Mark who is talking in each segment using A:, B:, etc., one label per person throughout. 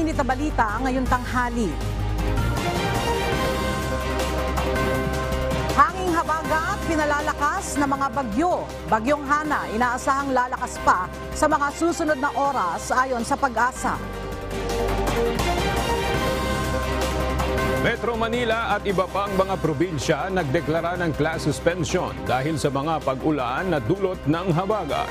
A: mainit na balita ngayong tanghali. Hanging habagat, pinalalakas na mga bagyo. Bagyong Hana, inaasahang lalakas pa sa mga susunod na oras ayon sa Pag-asa.
B: Metro Manila at iba pang mga probinsya nagdeklara ng class suspension dahil sa mga pag-ulan na dulot ng habagat.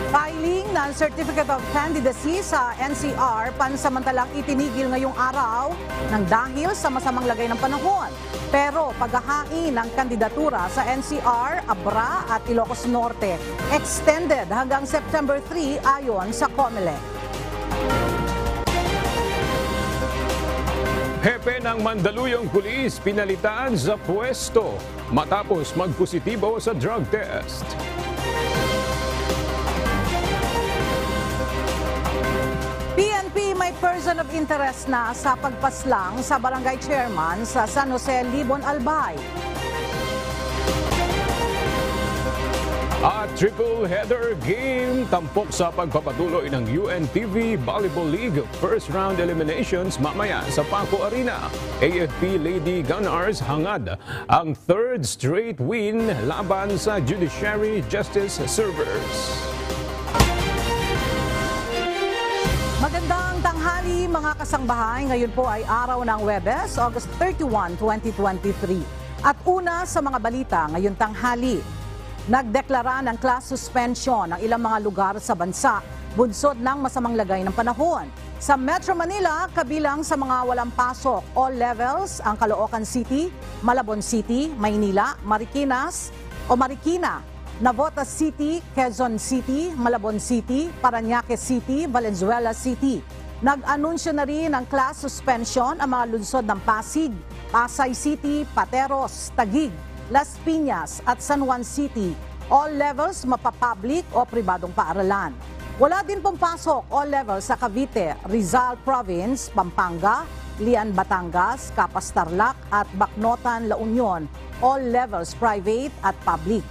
A: Filing ng Certificate of Candidacy sa NCR pansamantalang itinigil ngayong araw ng dahil sa masamang lagay ng panahon. Pero paghahain ng kandidatura sa NCR, Abra at Ilocos Norte extended hanggang September 3 ayon sa COMELEC.
B: Hepe ng Mandaluyong Pulis pinalitan sa pwesto matapos magpositibo sa drug test.
A: PNP may person of interest na sa pagpaslang sa barangay chairman sa San Jose, Libon, Albay.
B: At triple header game tampok sa pagpapatuloy ng UNTV Volleyball League first round eliminations mamaya sa Paco Arena. AFP Lady Gunners hangad ang third straight win laban sa Judiciary Justice Servers.
A: Magandang tanghali mga kasangbahay. Ngayon po ay araw ng Huwebes, August 31, 2023. At una sa mga balita ngayong tanghali. Nagdeklara ng class suspension ang ilang mga lugar sa bansa, bunsod ng masamang lagay ng panahon. Sa Metro Manila, kabilang sa mga walang pasok, all levels ang Caloocan City, Malabon City, Maynila, Marikina, Navotas City, Quezon City, Malabon City, Parañaque City, Valenzuela City. Nag-anunsyo na rin ng class suspension ang mga lungsod ng Pasig, Pasay City, Pateros, Taguig, Las Piñas at San Juan City. All levels mapapublic o pribadong paaralan. Wala din pong pasok all levels sa Cavite, Rizal Province, Pampanga, Lian, Batangas, Capas, Tarlac at Bacnotan, La Union. All levels private at public.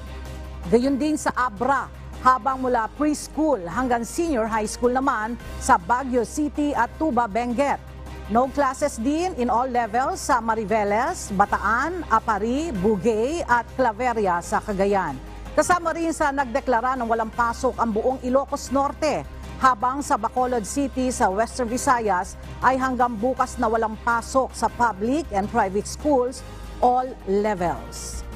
A: Gayon din sa Abra, habang mula preschool hanggang senior high school naman sa Baguio City at Tuba, Benguet. No classes din in all levels sa Mariveles, Bataan, Apari, Bugay at Claveria sa Cagayan. Kasama rin sa nagdeklara ng walang pasok ang buong Ilocos Norte, habang sa Bacolod City sa Western Visayas ay hanggang bukas na walang pasok sa public and private schools, all levels.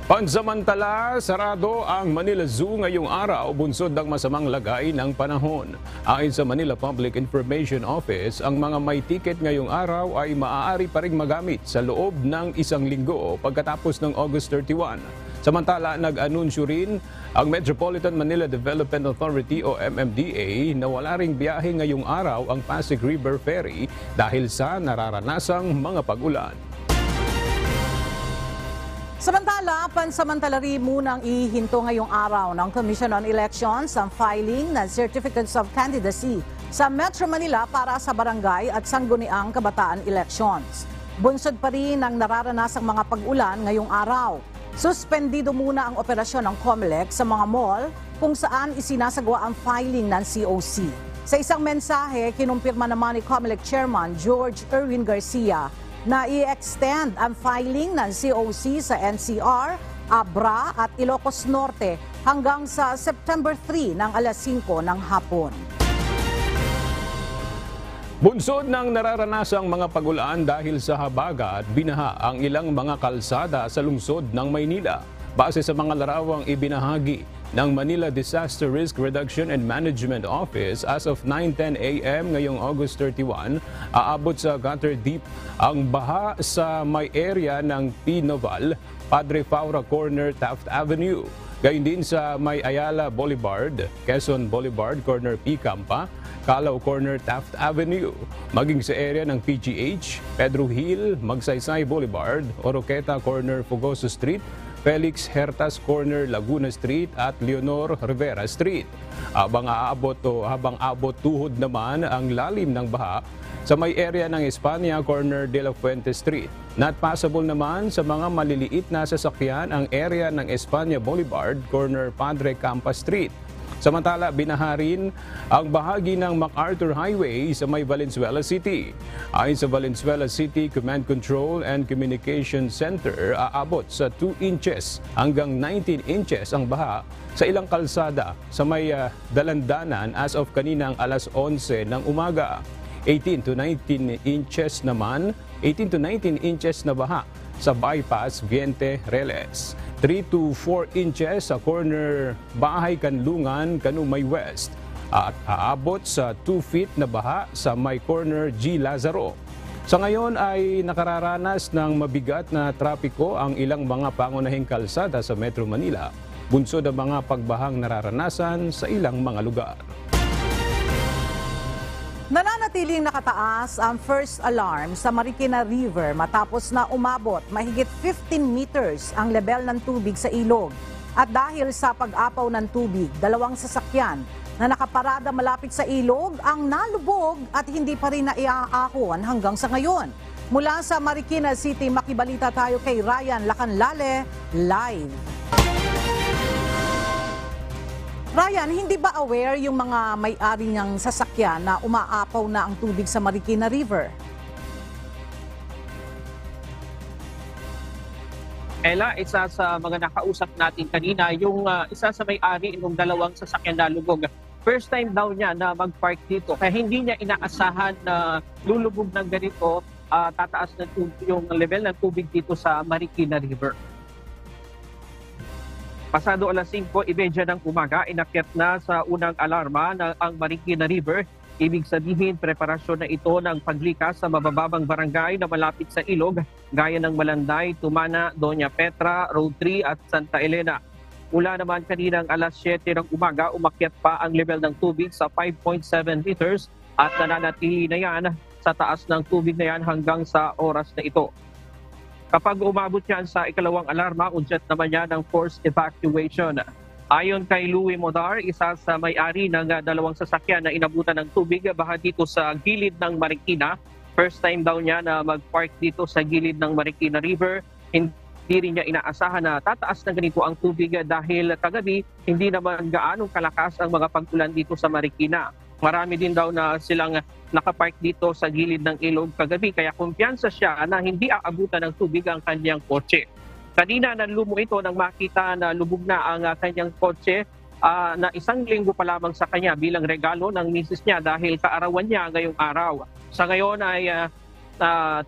B: Pansamantala, sarado ang Manila Zoo ngayong araw bunsod ng masamang lagay ng panahon. Ayon sa Manila Public Information Office, ang mga may ticket ngayong araw ay maaari pa ring magamit sa loob ng isang linggo pagkatapos ng August 31. Samantala, nag-anunsyo rin ang Metropolitan Manila Development Authority o MMDA na wala ring biyahe ngayong araw ang Pasig River Ferry dahil sa nararanasang mga pag-ulan.
A: Samantala, pansamantala rin munang ihinto ngayong araw ng Commission on Elections ang filing ng Certificates of Candidacy sa Metro Manila para sa barangay at sangguniang kabataan elections. Bunsod pa rin ang nararanasang mga pag-ulan ngayong araw. Suspendido muna ang operasyon ng COMELEC sa mga mall kung saan isinasagawa ang filing ng COC. Sa isang mensahe, kinumpirma naman ni COMELEC Chairman George Erwin Garcia na i-extend ang filing ng COC sa NCR, Abra at Ilocos Norte hanggang sa September 3 ng alas 5 ng hapon.
B: Bunsod ng nararanasang mga pag-ulan dahil sa habagat, binaha ang ilang mga kalsada sa lungsod ng Maynila. Base sa mga larawang ibinahagi ng Manila Disaster Risk Reduction and Management Office, as of 9:10 a.m. ngayong August 31, aabot sa gutter deep ang baha sa may area ng P. Noval, Padre Faura Corner, Taft Avenue. Gayun din sa may Ayala Boulevard, Quezon Boulevard, Corner P. Campa, Calao Corner, Taft Avenue. Maging sa area ng PGH, Pedro Hill, Magsaysay Boulevard, Oroqueta Corner, Fugoso Street, Felix Hertas Corner, Laguna Street at Leonor Rivera Street. Habang abot tuhod naman ang lalim ng baha sa may area ng Espanya, corner de la Fuente Street. Not passable naman sa mga maliliit na sasakyan ang area ng Espanya Boulevard, corner Padre Campas Street. Samantala, binaha rin ang bahagi ng MacArthur Highway sa may Valenzuela City. Ayon sa Valenzuela City Command Control and Communication Center, aabot sa 2 inches hanggang 19 inches ang baha sa ilang kalsada sa may dalandanan as of kaninang alas 11 ng umaga. 18 to 19 inches na baha sa bypass Viente Reles. 3 to 4 inches sa corner Bahay Kanlungan, Kanumay West. At aabot sa 2 feet na baha sa may corner G. Lazaro. Sa ngayon ay nakararanas ng mabigat na trapiko ang ilang mga pangunahing kalsada sa Metro Manila. Bunsod ang mga pagbahang nararanasan sa ilang mga lugar.
A: Nananatiling nakataas ang first alarm sa Marikina River matapos na umabot mahigit 15 meters ang level ng tubig sa ilog. At dahil sa pag-apaw ng tubig, 2 sasakyan na nakaparada malapit sa ilog ang nalubog at hindi pa rin naiaahon hanggang sa ngayon. Mula sa Marikina City, makibalita tayo kay Ryan Lacanlale, live. Ryan, hindi ba aware yung mga may-ari niyang sasakyan na umaapaw na ang tubig sa Marikina River?
C: Ella, isa sa mga nakausap natin kanina, yung isa sa may-ari ng 2 sasakyan na lubog. First time daw niya na mag-park dito, kaya hindi niya inaasahan na lulubog ng ganito, tataas na yung level ng tubig dito sa Marikina River. Pasado alas 5:30 ng umaga, inakyat na sa unang alarma ng ang Marikina River. Ibig sabihin, preparasyon na ito ng paglikas sa mabababang barangay na malapit sa ilog, gaya ng Malanday, Tumana, Doña Petra, Road 3 at Santa Elena. Mula naman kaninang alas 7 ng umaga, umakyat pa ang level ng tubig sa 5.7 liters at nananatili na yan sa taas ng tubig na yan hanggang sa oras na ito. Kapag umabot yan sa ikalawang alarma, udyat naman yan ng forced evacuation. Ayon kay Louie Modar, isa sa may-ari ng 2 sasakyan na inabutan ng tubig baha dito sa gilid ng Marikina. First time daw niya na mag-park dito sa gilid ng Marikina River. Hindi rin niya inaasahan na tataas na ganito ang tubig dahil kagabi hindi naman gaanong kalakas ang mga pag-ulan dito sa Marikina. Marami din daw na silang nakapark dito sa gilid ng ilog kagabi, kaya kumpiyansa siya na hindi aabutan ng tubig ang kanyang kotse. Kanina nanlumo ito nang makita na lubog na ang kanyang kotse na 1 linggo pa lamang sa kanya bilang regalo ng misis niya dahil kaarawan niya ngayong araw. Sa ngayon ay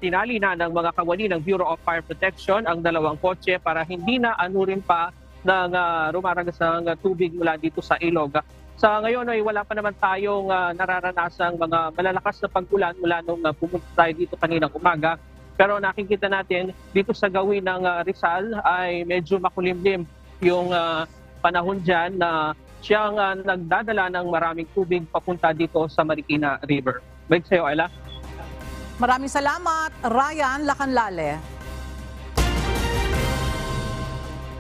C: tinali na ng mga kawani ng Bureau of Fire Protection ang 2 kotse para hindi na anurin pa ng rumaragas ng tubig mula dito sa ilog. Sa ngayon ay wala pa naman tayong nararanasang mga malalakas na pag-ulan mula nung pumunta tayo dito kaninang umaga. Pero nakikita natin dito sa gawin ng Rizal ay medyo makulimlim yung panahon dyan na siyang nagdadala ng maraming tubig papunta dito sa Marikina River. Balik sa'yo, Ella.
A: Maraming salamat, Ryan Lacanlale.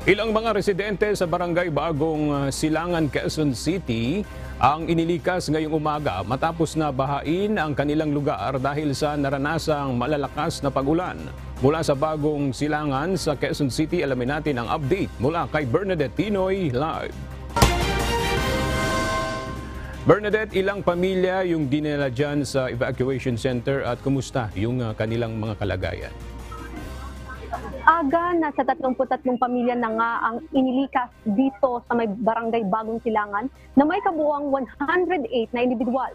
B: Ilang mga residente sa Barangay Bagong Silangan, Quezon City ang inilikas ngayong umaga matapos na bahain ang kanilang lugar dahil sa naranasang malalakas na pag-ulan. Mula sa Bagong Silangan sa Quezon City, alamin natin ang update mula kay Bernadette Tinoy live. Bernadette, ilang pamilya yung dinala dyan sa evacuation center at kumusta yung kanilang mga kalagayan?
D: Aga, nasa 33 pamilya na nga ang inilikas dito sa may Barangay Bagong Silangan na may kabuuang 108 na individual.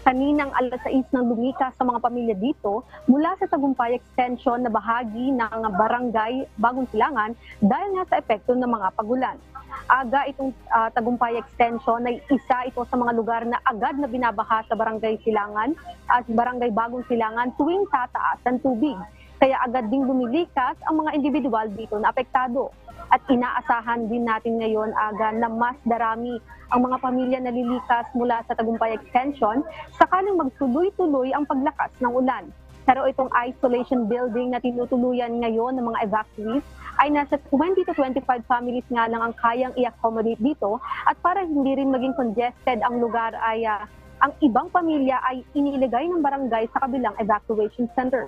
D: Kaninang alas 6 nang lumikas sa mga pamilya dito mula sa Tagumpay Extension na bahagi ng Barangay Bagong Silangan dahil nga sa epekto ng mga pagulan. Aga itong Tagumpay Extension ay isa ito sa mga lugar na agad na binabaha sa Barangay Silangan at Barangay Bagong Silangan tuwing tataas ang tubig. Kaya agad ding lumilikas ang mga individual dito na apektado. At inaasahan din natin ngayon aga na mas darami ang mga pamilya na lilikas mula sa Tagumpay Extension sakaling magtuloy-tuloy ang paglakas ng ulan. Pero itong isolation building na tinutuluyan ngayon ng mga evacuees ay nasa 20 to 25 families nga lang ang kayang i-accommodate dito at para hindi rin maging congested ang lugar ay ang ibang pamilya ay iniilagay ng barangay sa kabilang evacuation center.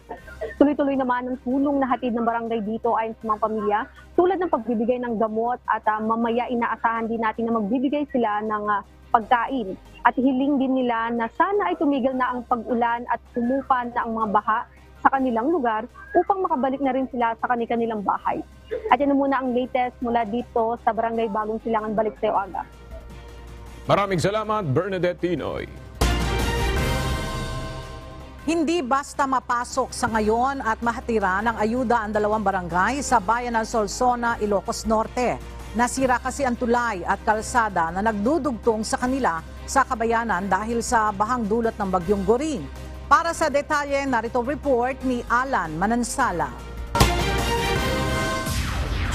D: Tuloy-tuloy naman ang tulong na hatid ng barangay dito ayon sa mga pamilya, tulad ng pagbibigay ng gamot at mamaya inaasahan din natin na magbibigay sila ng pagkain. At hiling din nila na sana ay tumigil na ang pag-ulan at sumupa na ang mga baha sa kanilang lugar upang makabalik na rin sila sa kanilang bahay. At yan na muna ang latest mula dito sa Barangay Bagong Silangan. Balik sa iyo, Aga.
B: Maraming salamat, Bernadette Tinoy.
A: Hindi basta mapasok sa ngayon at mahatira ng ayuda ang dalawang barangay sa bayan ng Solsona, Ilocos Norte. Nasira kasi ang tulay at kalsada na nagdudugtong sa kanila sa kabayanan dahil sa bahang dulot ng Bagyong Goring. Para sa detalye, narito report ni Alan Manansala.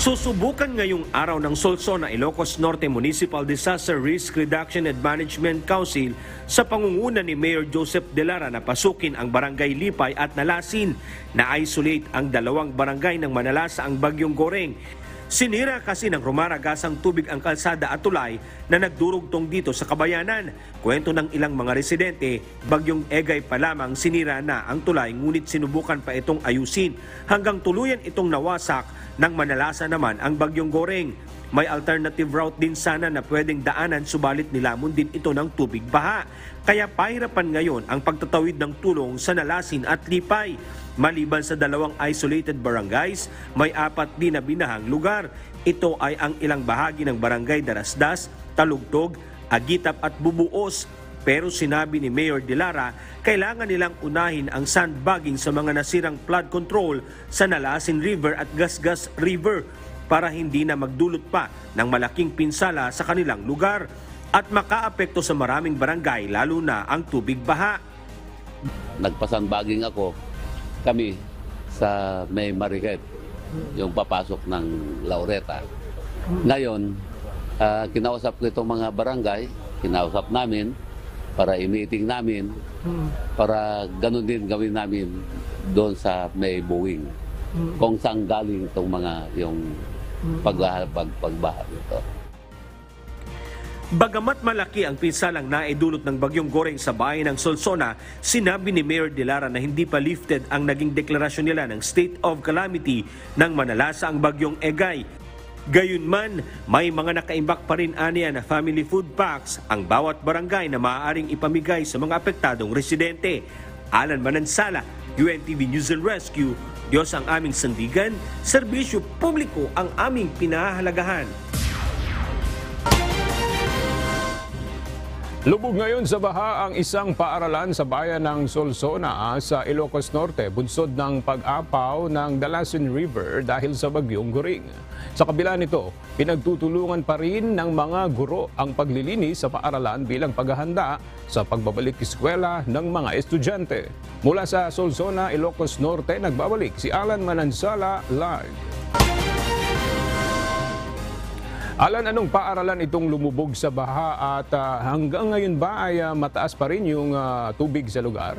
E: Susubukan ngayong araw ng Solsona, Ilocos Norte Municipal Disaster Risk Reduction and Management Council sa pangunguna ni Mayor Joseph De Lara na pasukin ang Barangay Lipay at Nalasin na isolate ang dalawang barangay nang manalasa ang Bagyong Goring. Sinira kasi ng rumaragasang tubig ang kalsada at tulay na nagdurugtong dito sa kabayanan. Kwento ng ilang mga residente, Bagyong Egay pa lamang sinira na ang tulay ngunit sinubukan pa itong ayusin hanggang tuluyan itong nawasak nang manalasa naman ang Bagyong Goring. May alternative route din sana na pwedeng daanan subalit nilamon din ito ng tubig baha. Kaya pahirapan ngayon ang pagtatawid ng tulong sa Nalasin at Lipay. Maliban sa dalawang isolated barangays, may 4 din na binahang lugar. Ito ay ang ilang bahagi ng Barangay Darasdas, Talugtog, Agitap at Bubuos. Pero sinabi ni Mayor De Lara, kailangan nilang unahin ang sandbagging sa mga nasirang flood control sa Nalasin River at Gasgas River para hindi na magdulot pa ng malaking pinsala sa kanilang lugar at makaapekto sa maraming barangay lalo na ang tubig baha.
F: Nagpa-sandbagging kami sa May Mariquet, yung papasok ng Laureta. Ngayon, kinausap ko itong mga barangay, kinausap namin para i-meeting namin, para ganun din gawin namin doon sa May Buwing. Kung saan galing itong mga yung pagbaha dito.
E: Bagamat malaki ang pinsalang naidulot ng Bagyong Goring sa bayan ng Solsona, sinabi ni Mayor De Lara na hindi pa lifted ang naging deklarasyon nila ng state of calamity nang manalasa ang Bagyong Egay. Gayunman, may mga nakaimbak pa rin aniya na family food packs ang bawat barangay na maaaring ipamigay sa mga apektadong residente. Alan Manansala, UNTV News and Rescue. Diyos ang aming sandigan, serbisyo publiko ang aming pinahahalagahan.
B: Lubog ngayon sa baha ang isang paaralan sa bayan ng Solsona sa Ilocos Norte, bunsod ng pag-apaw ng Dalasin River dahil sa Bagyong Goring. Sa kabila nito, pinagtutulungan pa rin ng mga guro ang paglilinis sa paaralan bilang paghahanda sa pagbabalik eskwela ng mga estudyante. Mula sa Solsona, Ilocos Norte, nagbabalik si Alan Manansala live. Alan, anong paaralan itong lumubog sa baha at hanggang ngayon ba ay mataas pa rin yung tubig sa lugar?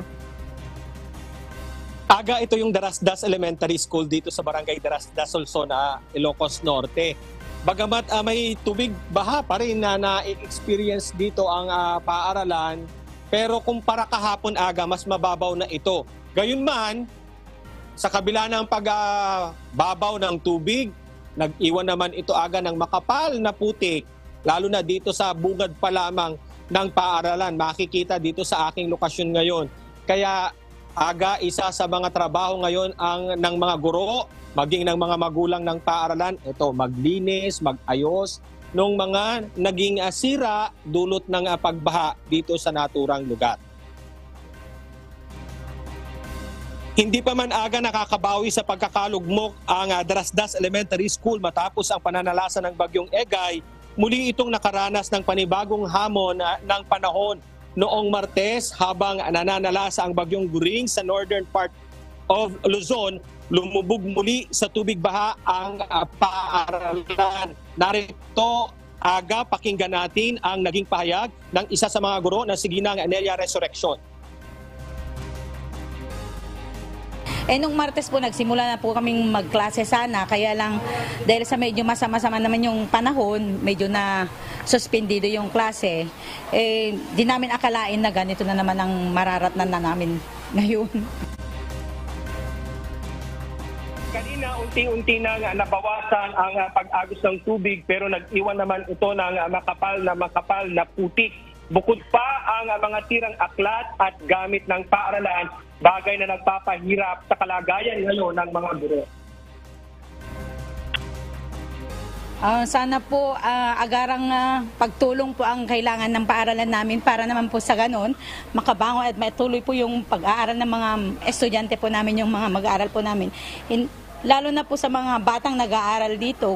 G: Aga, ito yung Darasdas Elementary School dito sa Barangay Darasdas, Solsona, Ilocos Norte. Bagamat may tubig baha pa rin na na-experience dito ang paaralan, pero kumpara kahapon, Aga, mas mababaw na ito. Gayunman, sa kabila ng pagbabaw ng tubig, nag-iwan naman ito, Aga, ng makapal na putik, lalo na dito sa bungad pa lamang ng paaralan. Makikita dito sa aking lokasyon ngayon. Kaya, Aga, isa sa mga trabaho ngayon ng mga guro, maging ng mga magulang ng paaralan, ito, maglinis, mag-ayos, nung mga naging sira dulot ng pagbaha dito sa naturang lugar. Hindi pa man, Aga, nakakabawi sa pagkakalugmok ang Darasdas Elementary School matapos ang pananalasa ng Bagyong Egay. Muli itong nakaranas ng panibagong hamon ng panahon noong Martes habang nananalasa ang Bagyong Goring sa northern part of Luzon. Lumubog muli sa tubig baha ang paaralan. Narito, Aga, pakinggan natin ang naging pahayag ng isa sa mga guro na si Ginang Anelia Resurrection.
H: Nung Martes po, nagsimula na po kaming magklase sana, kaya lang dahil sa medyo masama-sama naman yung panahon, medyo na suspendido yung klase, di namin akalain na ganito na naman ang mararatnan na namin ngayon.
G: Kanina, unti-unti na nabawasan ang pag-agos ng tubig pero nag-iwan naman ito ng makapal na putik. Bukod pa ang mga tirang aklat at gamit ng paaralan, bagay na nagpapahirap sa kalagayan ngayon ng mga guro.
H: Sana po agarang pagtulong po ang kailangan ng paaralan namin para naman po sa ganon makabangon at matuloy po yung pag-aaral ng mga estudyante po namin, yung mga mag-aaral po namin. Lalo na po sa mga batang nag-aaral dito.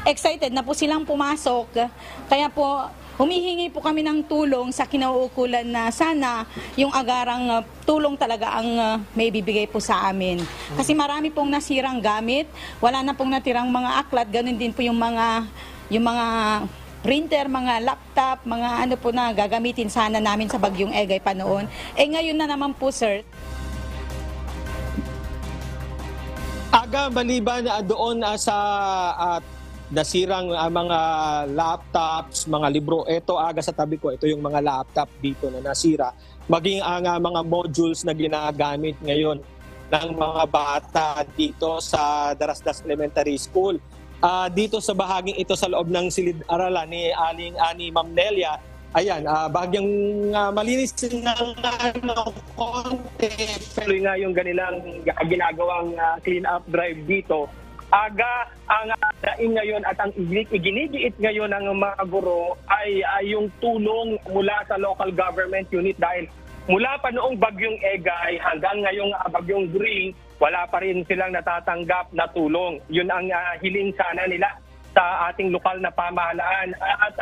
H: Excited na po silang pumasok. Kaya po humihingi po kami ng tulong sa kinauukulan na sana yung agarang tulong talaga ang may bibigay po sa amin. Kasi marami pong nasirang gamit, wala na pong natirang mga aklat, ganun din po yung mga printer, mga laptop, mga ano po na gagamitin sana namin sa Bagyong Egay pa noon. Ngayon na naman po, sir.
G: Aga, maliban doon sa nasirang mga laptops, mga libro, ito aga sa tabi ko, ito yung mga laptop dito na nasira. Maging ang mga modules na ginagamit ngayon ng mga bata dito sa Darasdas Elementary School. Dito sa bahaging ito sa loob ng silid-aralan ni Aling Ani Ma'am Nelia, ayan, bagyang malinis ng konti. Pero nga yung ganilang ginagawang clean-up drive dito, aga ang daing ngayon at ang iginigiit ngayon ng mga guro ay yung tulong mula sa local government unit dahil mula pa noong Bagyong Egay hanggang ngayong Bagyong Gring, wala pa rin silang natatanggap na tulong. Yun ang hiling sana nila sa ating lokal na pamahalaan. At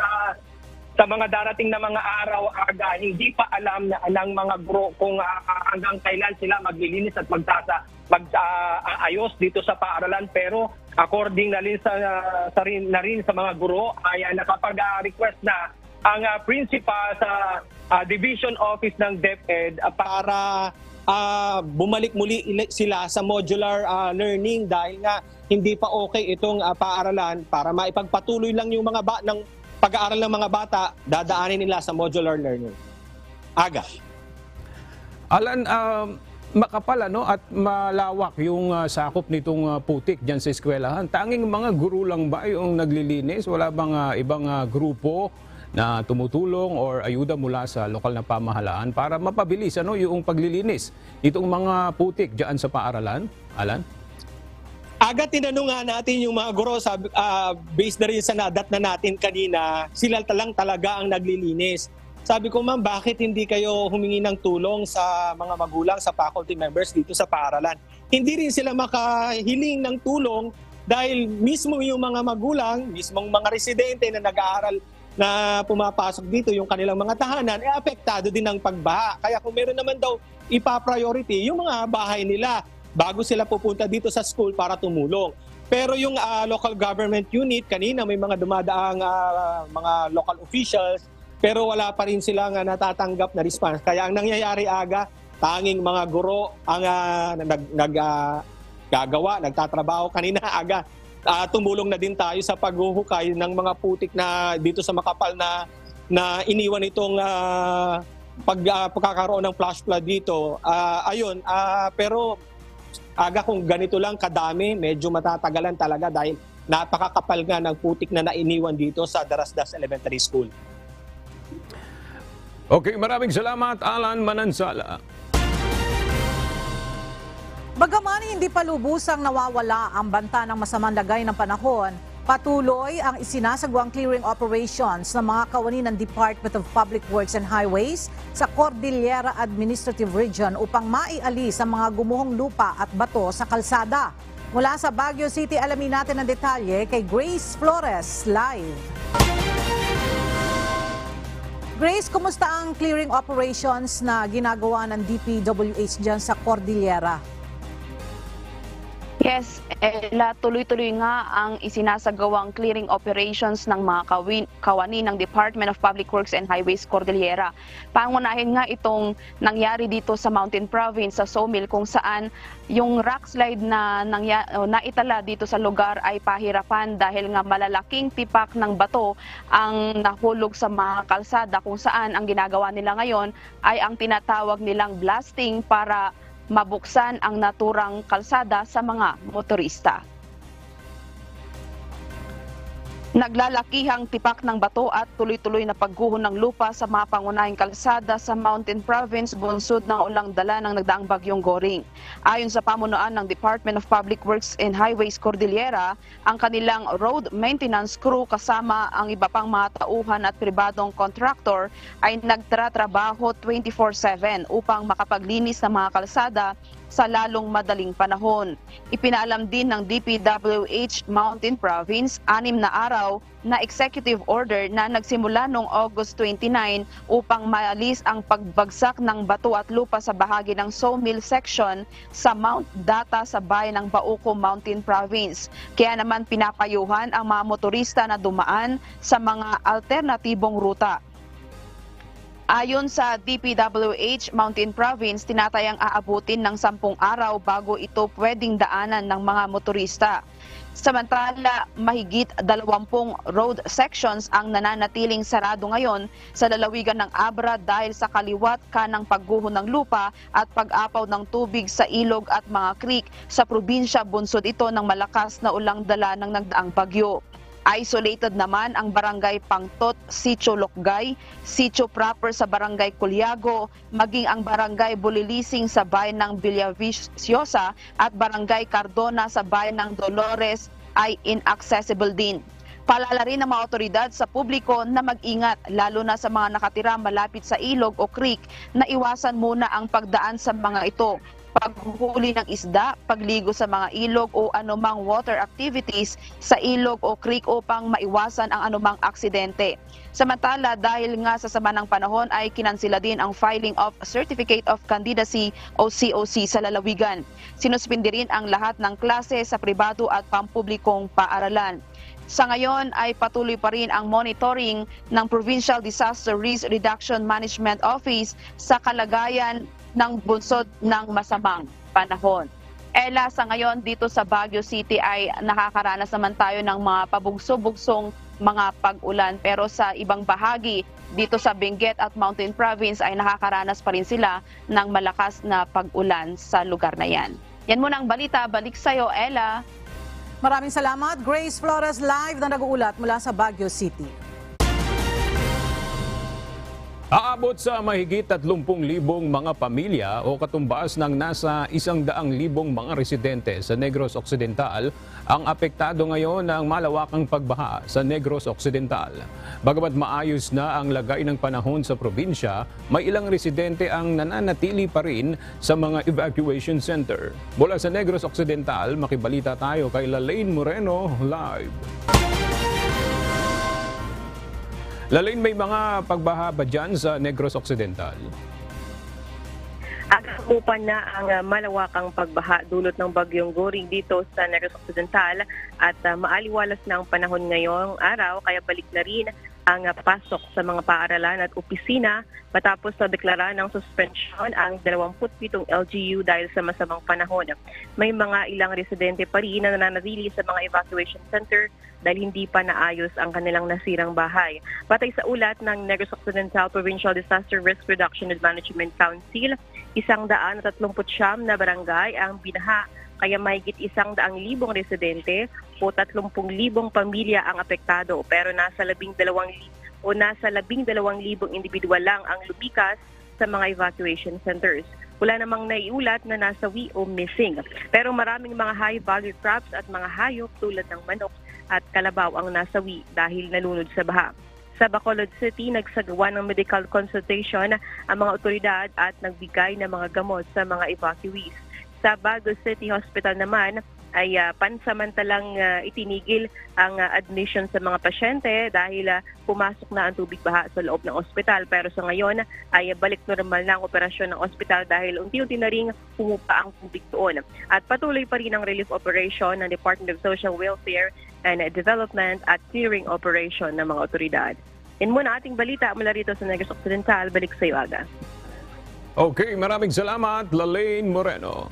G: sa mga darating na mga araw, aga, hindi pa alam ng mga guro kung hanggang kailan sila maglilinis at mag-ayos dito sa paaralan. Pero according na rin sa mga guro ay nakapag-request na ang principal sa division office ng DepEd para bumalik muli sila sa modular learning dahil nga hindi pa okay itong paaralan para maipagpatuloy lang yung mga ng pag-aaral ng mga bata, dadaanin nila sa modular learning. Aga.
B: Alan, makapal at malawak yung sakop nitong putik dyan sa eskwelahan. Tanging mga guro lang ba yung naglilinis? Wala bang ibang grupo na tumutulong or ayuda mula sa lokal na pamahalaan para mapabilis yung paglilinis itong mga putik dyan sa paaralan? Alan?
G: Aga, tinanong nga natin yung mga guro, based na rin sa nadat na natin kanina, sila lang talaga ang naglilinis. Sabi ko, ma'am, bakit hindi kayo humingi ng tulong sa mga magulang, sa faculty members dito sa paaralan? Hindi rin sila makahiling ng tulong dahil mismo yung mga magulang, mismong mga residente na nag-aaral na pumapasok dito, yung kanilang mga tahanan, apektado din ng pagbaha. Kaya kung meron naman daw ipa-priority yung mga bahay nila, bago sila pupunta dito sa school para tumulong. Pero yung local government unit, kanina may mga dumadaang mga local officials, pero wala pa rin silang natatanggap na response. Kaya ang nangyayari aga, tanging mga guro ang nagtatrabaho kanina aga. Tumulong na din tayo sa paghuhukay ng mga putik na dito sa makapal na iniwan itong pagkakaroon ng flash flood dito. Pero aga kung ganito lang kadami, medyo matatagalan talaga dahil napakakapal nga ng putik na nainiwan dito sa Darasdas Elementary School.
B: Okay, maraming salamat, Alan Manansala.
A: Bagaman hindi pa lubusang nawawala ang banta ng masamang lagay ng panahon, patuloy ang isinasagawang clearing operations ng mga kawani ng Department of Public Works and Highways sa Cordillera Administrative Region upang maialis ang mga gumuhong lupa at bato sa kalsada. Mula sa Baguio City, alamin natin ang detalye kay Grace Flores live. Grace, kumusta ang clearing operations na ginagawa ng DPWH dyan sa Cordillera?
I: Yes, tuloy-tuloy nga ang isinasagawang clearing operations ng mga kawani ng Department of Public Works and Highways Cordillera. Pangunahin nga itong nangyari dito sa Mountain Province, sa Sawmill, kung saan yung rock slide na naitala dito sa lugar ay pahirapan dahil nga malalaking tipak ng bato ang nahulog sa mga kalsada, kung saan ang ginagawa nila ngayon ay ang tinatawag nilang blasting para mabuksan ang naturang kalsada sa mga motorista. Naglalakihang tipak ng bato at tuloy-tuloy na pagguho ng lupa sa mga pangunahing kalsada sa Mountain Province bunsod ng ulang dala ng nagdaang bagyong Goring. Ayon sa pamunuan ng Department of Public Works and Highways Cordillera, ang kanilang road maintenance crew kasama ang iba pang mga tauhan at pribadong contractor ay nagtratrabaho 24/7 upang makapaglinis ng mga kalsada sa lalong madaling panahon. Ipinaalam din ng DPWH Mountain Province 6 na araw na executive order na nagsimula noong August 29 upang maalis ang pagbagsak ng bato at lupa sa bahagi ng Sawmill section sa Mount Data sa bayan ng Bauco Mountain Province. Kaya naman pinapayuhan ang mga motorista na dumaan sa mga alternatibong ruta. Ayon sa DPWH Mountain Province, tinatayang aabutin ng 10 araw bago ito pwedeng daanan ng mga motorista. Samantala, mahigit 20 road sections ang nananatiling sarado ngayon sa lalawigan ng Abra dahil sa kaliwat kanang pagguho ng lupa at pag-apaw ng tubig sa ilog at mga creek sa probinsya. Bunsod ito ng malakas na ulang dala ng nagdaang bagyo. Isolated naman ang barangay Pangtot, Sitio Lokgay, Sitio proper sa barangay Culyago, maging ang barangay Bulilising sa bayan ng Villaviciosa at barangay Cardona sa bayan ng Dolores ay inaccessible din. Paalala rin ng mga otoridad sa publiko na mag-ingat lalo na sa mga nakatira malapit sa ilog o creek na iwasan muna ang pagdaan sa mga ito. Paghuhuli ng isda, pagligo sa mga ilog o anumang water activities sa ilog o creek upang maiwasan ang anumang aksidente. Samantala, dahil nga sa sama ng panahon ay kinansila din ang filing of Certificate of Candidacy o COC sa lalawigan. Sinuspindi rin ang lahat ng klase sa pribado at pampublikong paaralan. Sa ngayon ay patuloy pa rin ang monitoring ng Provincial Disaster Risk Reduction Management Office sa kalagayan ng bunsod ng masamang panahon. Ella, sa ngayon dito sa Baguio City ay nakakaranas naman tayo ng mga pabugso-bugsong mga pag-ulan, pero sa ibang bahagi dito sa Benguet at Mountain Province ay nakakaranas pa rin sila ng malakas na pag-ulan sa lugar na yan. Yan muna ang balita. Balik sa'yo, Ella.
A: Maraming salamat. Grace Flores live na nag-uulat mula sa Baguio City.
B: Aabot sa mahigit 30,000 mga pamilya o katumbas ng nasa 100,000 mga residente sa Negros Occidental ang apektado ngayon ng malawakang pagbaha sa Negros Occidental. Bagamat maayos na ang lagay ng panahon sa probinsya, may ilang residente ang nananatili pa rin sa mga evacuation center. Mula sa Negros Occidental, makibalita tayo kay Lalaine Moreno live. Lalaine, may mga pagbaha ba dyan sa Negros Occidental?
J: Agapupan na ang malawakang pagbaha dulot ng bagyong Goring dito sa Negros Occidental at maaliwalas na ang panahon ngayong araw, kaya balik na rin ang pasok sa mga paaralan at opisina matapos na deklara ng suspension ang 27 LGU dahil sa masamang panahon. May mga ilang residente pa rin na nananatili sa mga evacuation center dahil hindi pa naayos ang kanilang nasirang bahay. Batay sa ulat ng Negros Occidental Provincial Disaster Risk Reduction and Management Council, 139 na barangay ang binaha, kaya mahigit 100,000 residente o 30,000 pamilya ang apektado, pero nasa 12,000 individual lang ang lumikas sa mga evacuation centers. Wala namang naiulat na nasawi o missing, pero maraming mga high-value crops at mga hayop tulad ng manok at kalabaw ang nasawi dahil nalunod sa baha. Sa Bacolod City, nagsagawa ng medical consultation ang mga otoridad at nagbigay ng mga gamot sa mga evacuees. Sa Baguio City Hospital naman ay pansamantalang itinigil ang admission sa mga pasyente dahil pumasok na ang tubig baha sa loob ng ospital. Pero sa ngayon ay balik normal na ang operasyon ng ospital dahil unti-unti na ring pumupa ang tubig doon. At patuloy pa rin ang relief operation ng Department of Social Welfare and Development at clearing operation ng mga otoridad. Yan muna ating balita mula rito sa Negros Occidental. Balik sa iyo, Aga.
B: Okay, maraming salamat, Lalaine Moreno.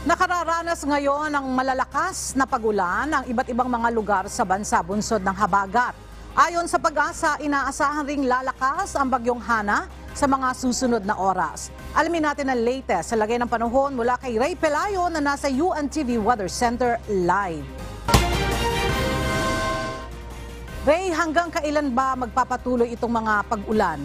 A: Nakararanas ngayon ng malalakas na pagulan ang iba't ibang mga lugar sa bansa bunsod ng habagat. Ayon sa Pag-asa, inaasahan ring lalakas ang bagyong Hana sa mga susunod na oras. Alamin natin ang latest sa lagay ng panahon mula kay Ray Pelayo na nasa UNTV Weather Center live. Ray, hanggang kailan ba magpapatuloy itong mga pag-ulan?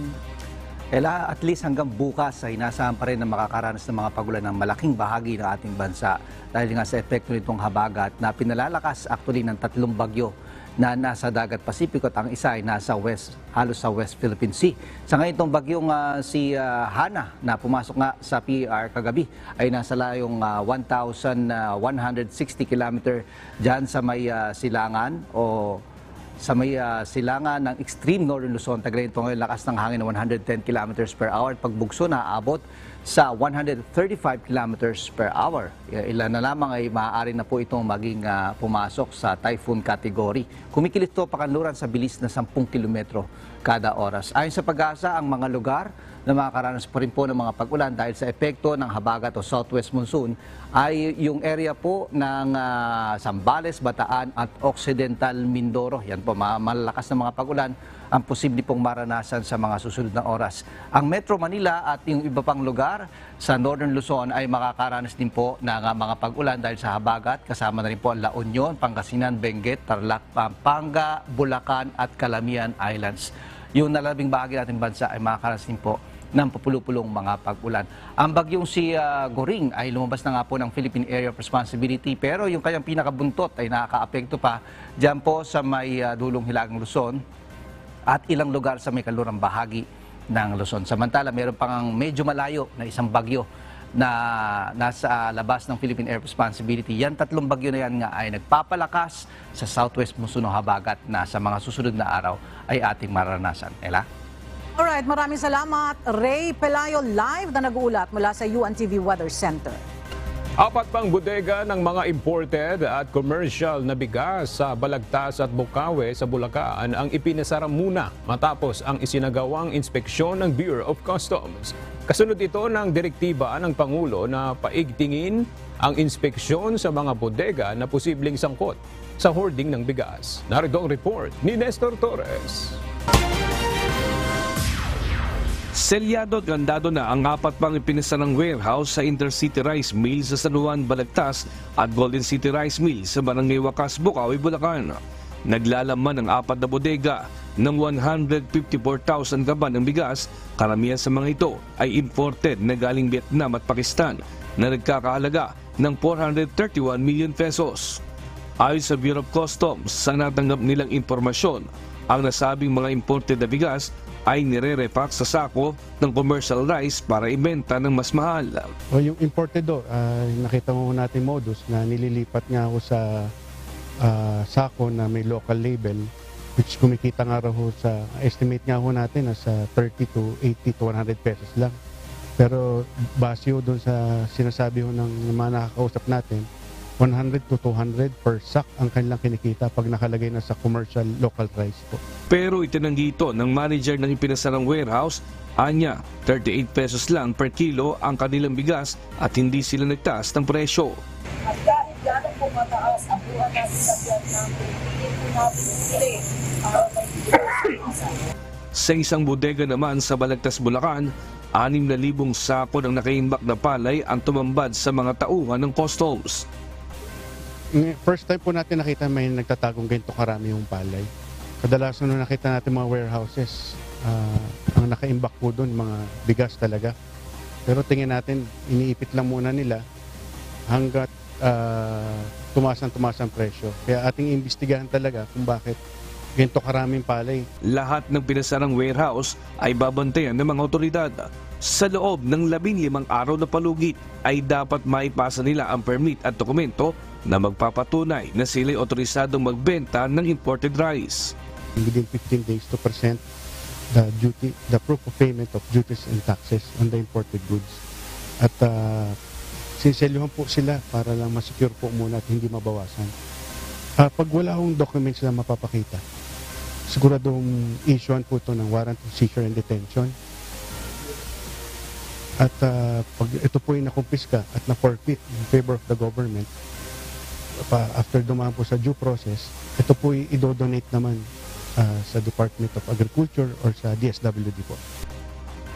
K: At least hanggang bukas ay inaasahan pa rin na makakaranas ng mga pagulan ng malaking bahagi ng ating bansa dahil nga sa epekto nitong habagat na pinalalakas actually ng 3 bagyo na nasa dagat Pasipiko at ang isa ay nasa halos sa West Philippine Sea. Sa ngayon itong bagyong si Hana na pumasok nga sa PER kagabi ay nasa layong 1,160 kilometer dyan sa may silangan o sa may silangan ng extreme northern Luzon. Taglay ito ngayon lakas ng hangin na 110 kilometers per hour. Pagbugso na aabot sa 135 kilometers per hour. Ilan na lamang ay maaari na po itong maging pumasok sa typhoon category. Kumikilos ito pakanluran sa bilis na 10 kilometro kada oras. Ayon sa Pag-asa, ang mga lugar na makakaranas pa rin po ng mga pag-ulan dahil sa epekto ng habagat o southwest monsoon ay yung area po ng Zambales, Bataan at Occidental Mindoro. Yan po, malalakas na mga pag-ulan ang posible pong maranasan sa mga susunod na oras. Ang Metro Manila at yung iba pang lugar sa Northern Luzon ay makakaranas din po ng mga pag-ulan dahil sa habagat. Kasama na rin po ang La Union, Pangasinan, Benguet, Tarlac, Pampanga, Bulacan at Calamian Islands. Yung nalabing bahagi natin bansa ay makakaranas din po ng papulupulong mga pag-ulan. Ang bagyong si Goring ay lumabas na nga po ng Philippine Area of Responsibility pero yung kanyang pinakabuntot ay nakaka-apekto pa dyan po sa may dulong hilagang Luzon at ilang lugar sa may kalurang bahagi ng Luzon. Samantala, meron pang medyo malayo na isang bagyo na nasa labas ng Philippine Air Responsibility. Yan 3 bagyo na yan nga ay nagpapalakas sa southwest monsoon o habagat na sa mga susunod na araw ay ating maranasan. Ella?
A: Alright, maraming salamat. Ray Pelayo live na nag-uulat mula sa UNTV Weather Center.
B: 4 pang bodega ng mga imported at commercial na bigas sa Balagtas at Bukawe sa Bulacan ang ipinasara muna matapos ang isinagawang inspeksyon ng Bureau of Customs. Kasunod ito ng direktiba ng Pangulo na paigtingin ang inspeksyon sa mga bodega na posibleng sangkot sa hoarding ng bigas. Narito ang report ni Nestor Torres.
L: Selyado at gandado na ang 4 pang ipinasarang warehouse sa Intercity Rice Mill sa San Juan, Balagtas at Golden City Rice Mill sa Barangay Wakas, Bukawi, Bulacan. Naglalaman ang 4 na bodega ng 154,000 kaban ng bigas. Karamihan sa mga ito ay imported na galing Vietnam at Pakistan na nagkakahalaga ng 431 million pesos. Ayon sa Bureau of Customs, sa natanggap nilang impormasyon, ang nasabing mga imported na bigas ay nire-repack sa sako ng commercial rice para ibenta ng mas mahal.
M: O yung imported nakita mo natin modus na nililipat nga ako sa sako na may local label which kumikita nga raw sa estimate nga ho natin na sa 30 to 80 to 100 pesos lang. Pero base ho doon sa sinasabi ho ng mga nakakausap natin, 100 to 200 per sack ang kanilang kinikita pag nakalagay na sa commercial local rice po.
L: Pero itinanggi ito ng manager ng ipinasarang warehouse. Anya, 38 pesos lang per kilo ang kanilang bigas at hindi sila nagtaas ng presyo.
N: At kahit gano'n po mataas ang buwan natin sa Vietnam, hindi po natin bili
L: Sa isang bodega naman sa Balagtas, Bulacan, 6,000 sako ng nakaimbak na palay ang tumambad sa mga tauhan ng customs.
M: First time po natin nakita may nagtatagong ganito karami yung palay. Kadalasan nung nakita natin mga warehouses, ang nakaimbak po doon, mga bigas talaga. Pero tingin natin, iniipit lang muna nila hanggat tumaas ang presyo. Kaya ating imbestigahan talaga kung bakit ganito karaming palay.
L: Lahat ng pinasarang warehouse ay babantayan ng mga otoridad. Sa loob ng 15 araw na palugit ay dapat maipasa nila ang permit at dokumento na magpapatunay na sila'y otorisadong magbenta ng imported rice.
M: Within 15 days to present the proof of payment of duties and taxes on the imported goods. At sinselyuhan po sila para lang masecure po muna at hindi mabawasan. Pag wala akong documents na mapapakita, siguradong issuean po ito ng warrant of seizure and detention. At pag ito po ay nakumpiska at na-forfeit in favor of the government, after dumaan po sa due process, ito po ay idodonate naman sa Department of Agriculture or sa DSWD po.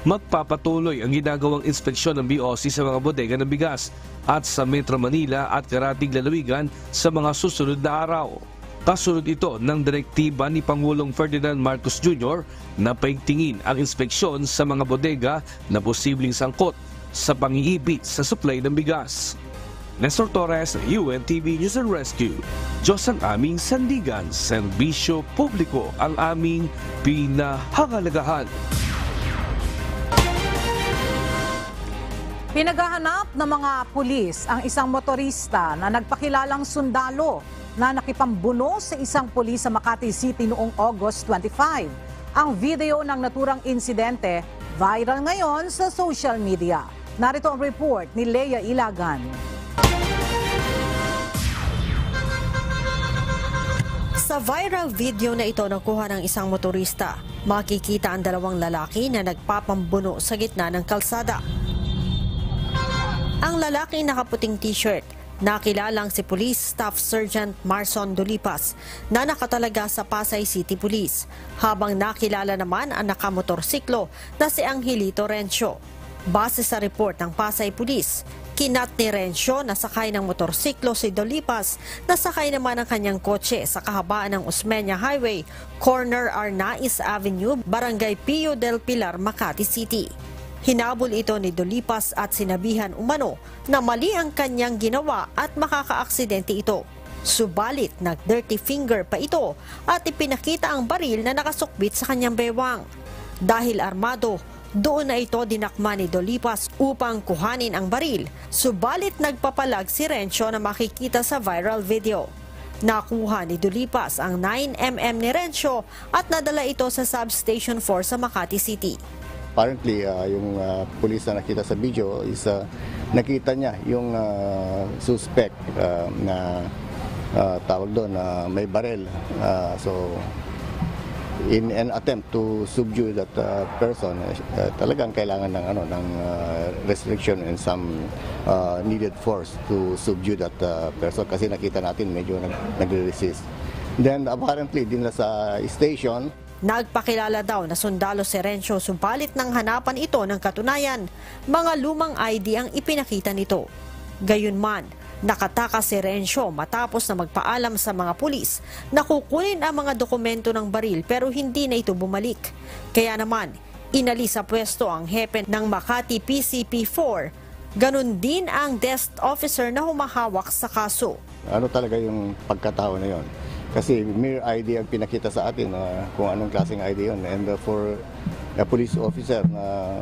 L: Magpapatuloy ang ginagawang inspeksyon ng BOC sa mga bodega ng bigas at sa Metro Manila at karatig lalawigan sa mga susunod na araw. Kasunod ito ng direktiba ni Pangulong Ferdinand Marcos Jr. na paigtingin ang inspeksyon sa mga bodega na posibleng sangkot sa pang-iibit sa supply ng bigas. Nestor Torres, UNTV News and Rescue. Diyos ang aming sandigan, serbisyo publiko ang aming pinahahalagahan.
A: Pinaghahanap ng mga pulis ang isang motorista na nagpakilalang sundalo na nakipambuno sa isang pulis sa Makati City noong August 25. Ang video ng naturang insidente viral ngayon sa social media. Narito ang report ni Leia Ilagan.
O: Sa viral video na ito nakuha ng isang motorista, makikita ang dalawang lalaki na nagpapambuno sa gitna ng kalsada. Ang lalaki nakaputing t-shirt, nakilalang si Police Staff Sergeant Marson Dolipas na nakatalaga sa Pasay City Police, habang nakilala naman ang nakamotorsiklo na si Angelito Rencio. Base sa report ng Pasay Police, kinat ni Rencio na sakay ng motorsiklo si Dolipas na sakay naman ang kanyang kotse sa kahabaan ng Osmeña Highway, corner Arnaiz Avenue, Barangay Pio del Pilar, Makati City. Hinabol ito ni Dolipas at sinabihan umano na mali ang kanyang ginawa at makakaaksidente ito. Subalit nag-dirty finger pa ito at ipinakita ang baril na nakasukbit sa kanyang bewang. Dahil armado, doon na ito dinakma ni Dolipas upang kuhanin ang baril. Subalit nagpapalag si Rencio na makikita sa viral video. Nakuha ni Dolipas ang 9mm ni Rencio at nadala ito sa Substation 4 sa Makati City.
P: Apparently, yung pulis na nakita sa video is nakita niya yung suspect na tawag doon na may barel. So, in an attempt to subdue that person, talagang kailangan ng restriction and some needed force to subdue that person kasi nakita natin medyo nagre-resist. Then apparently din sa station,
O: nagpakilala daw na sundalo si Rencio, subalit nang hanapan ito ng katunayan, mga lumang ID ang ipinakita nito. Gayunman, nakatakas si Rencio matapos na magpaalam sa mga pulis na kukunin ang mga dokumento ng baril pero hindi na ito bumalik. Kaya naman, inalis sa pwesto ang hepe ng Makati PCP4. Ganon din ang desk officer na humahawak sa kaso.
P: Ano talaga yung pagkatao na yon? Kasi mere ID ang pinakita sa atin kung anong klaseng ID yun. And for a police officer na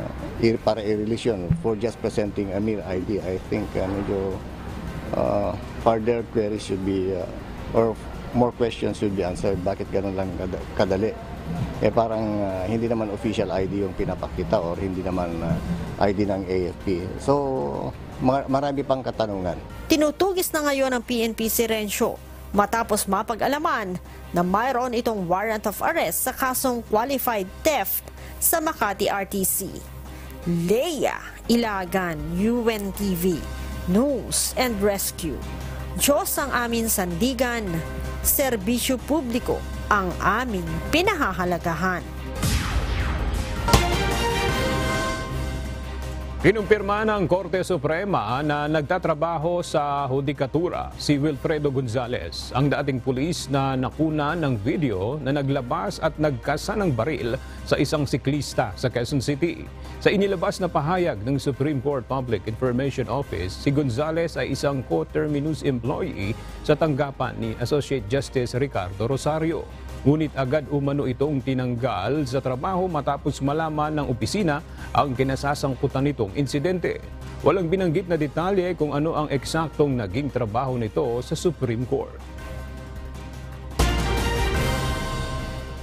P: para i-release yun for just presenting a mere ID, I think medyo further queries should be or more questions should be answered. Bakit ganun lang kadali? Parang hindi naman official ID yung pinapakita or hindi naman ID ng AFP. So marami pang katanungan.
O: Tinutugis na ngayon ng PNP si Rencio matapos mapag-alaman na mayroon itong warrant of arrest sa kasong qualified theft sa Makati RTC. Leia Ilagan, UNTV News and Rescue. Diyos ang aming sandigan, serbisyo publiko ang aming pinahahalagahan.
B: Kinumpirma ng Korte Suprema na nagtatrabaho sa hudikatura si Wilfredo Gonzales, ang dating pulis na nakuna ng video na naglabas at nagkasa ng baril sa isang siklista sa Quezon City. Sa inilabas na pahayag ng Supreme Court Public Information Office, si Gonzales ay isang co-terminus employee sa tanggapan ni Associate Justice Ricardo Rosario. Ngunit agad umano itong tinanggal sa trabaho matapos malaman ng opisina ang kinasasangkutan nitong insidente. Walang binanggit na detalye kung ano ang eksaktong naging trabaho nito sa Supreme Court.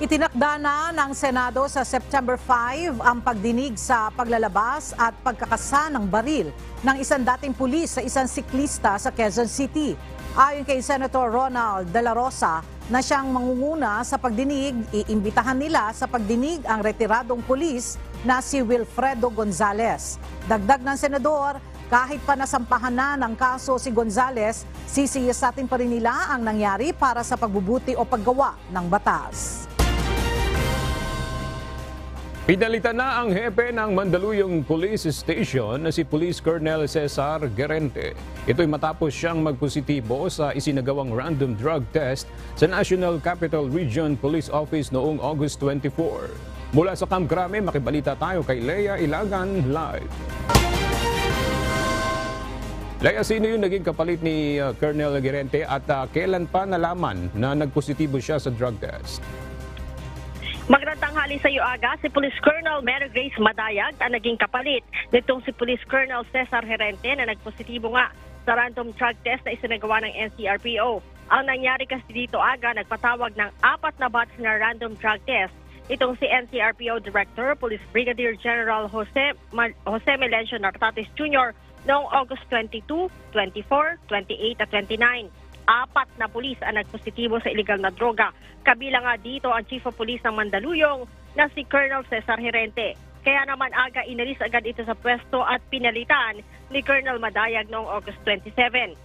A: Itinakda na ng Senado sa September 5 ang pagdinig sa paglalabas at pagkakasa ng baril ng isang dating pulis sa isang siklista sa Quezon City. Ayon kay Senator Ronald De La Rosa na siyang mangunguna sa pagdinig, iimbitahan nila sa pagdinig ang retiradong pulis na si Wilfredo Gonzales. Dagdag ng senador, kahit pa nasampahan na ng kaso si Gonzales, sisiyasatin pa rin nila ang nangyari para sa pagbubuti o paggawa ng batas.
B: Pinalitan na ang hepe ng Mandaluyong Police Station na si Police Colonel Cesar Guerente. Ito'y matapos siyang magpositibo sa isinagawang random drug test sa National Capital Region Police Office noong August 24. Mula sa Camp Crame, makibalita tayo kay Lea Ilagan live. Lea, sino yung naging kapalit ni Colonel Guerente at kailan pa nalaman na nagpositibo siya sa drug test?
Q: Magandang tanghali sa iyo, Aga. Si Police Colonel Mary Grace Madayag ang naging kapalit nitong si Police Colonel Cesar Guerente na nagpositibo nga sa random drug test na isinagawa ng NCRPO. Ang nangyari kasi dito, Aga, nagpatawag ng 4 na batch na random drug test. Itong si NCRPO Director, Police Brigadier General Jose Melencio Nartates Jr. noong August 22, 24, 28 at 29. 4 na pulis ang nagpositibo sa illegal na droga. Kabilang nga dito ang Chief of Police ng Mandaluyong na si Colonel Cesar Guerente. Kaya naman, Aga, inalis agad ito sa pwesto at pinalitan ni Colonel Madayag noong August 27.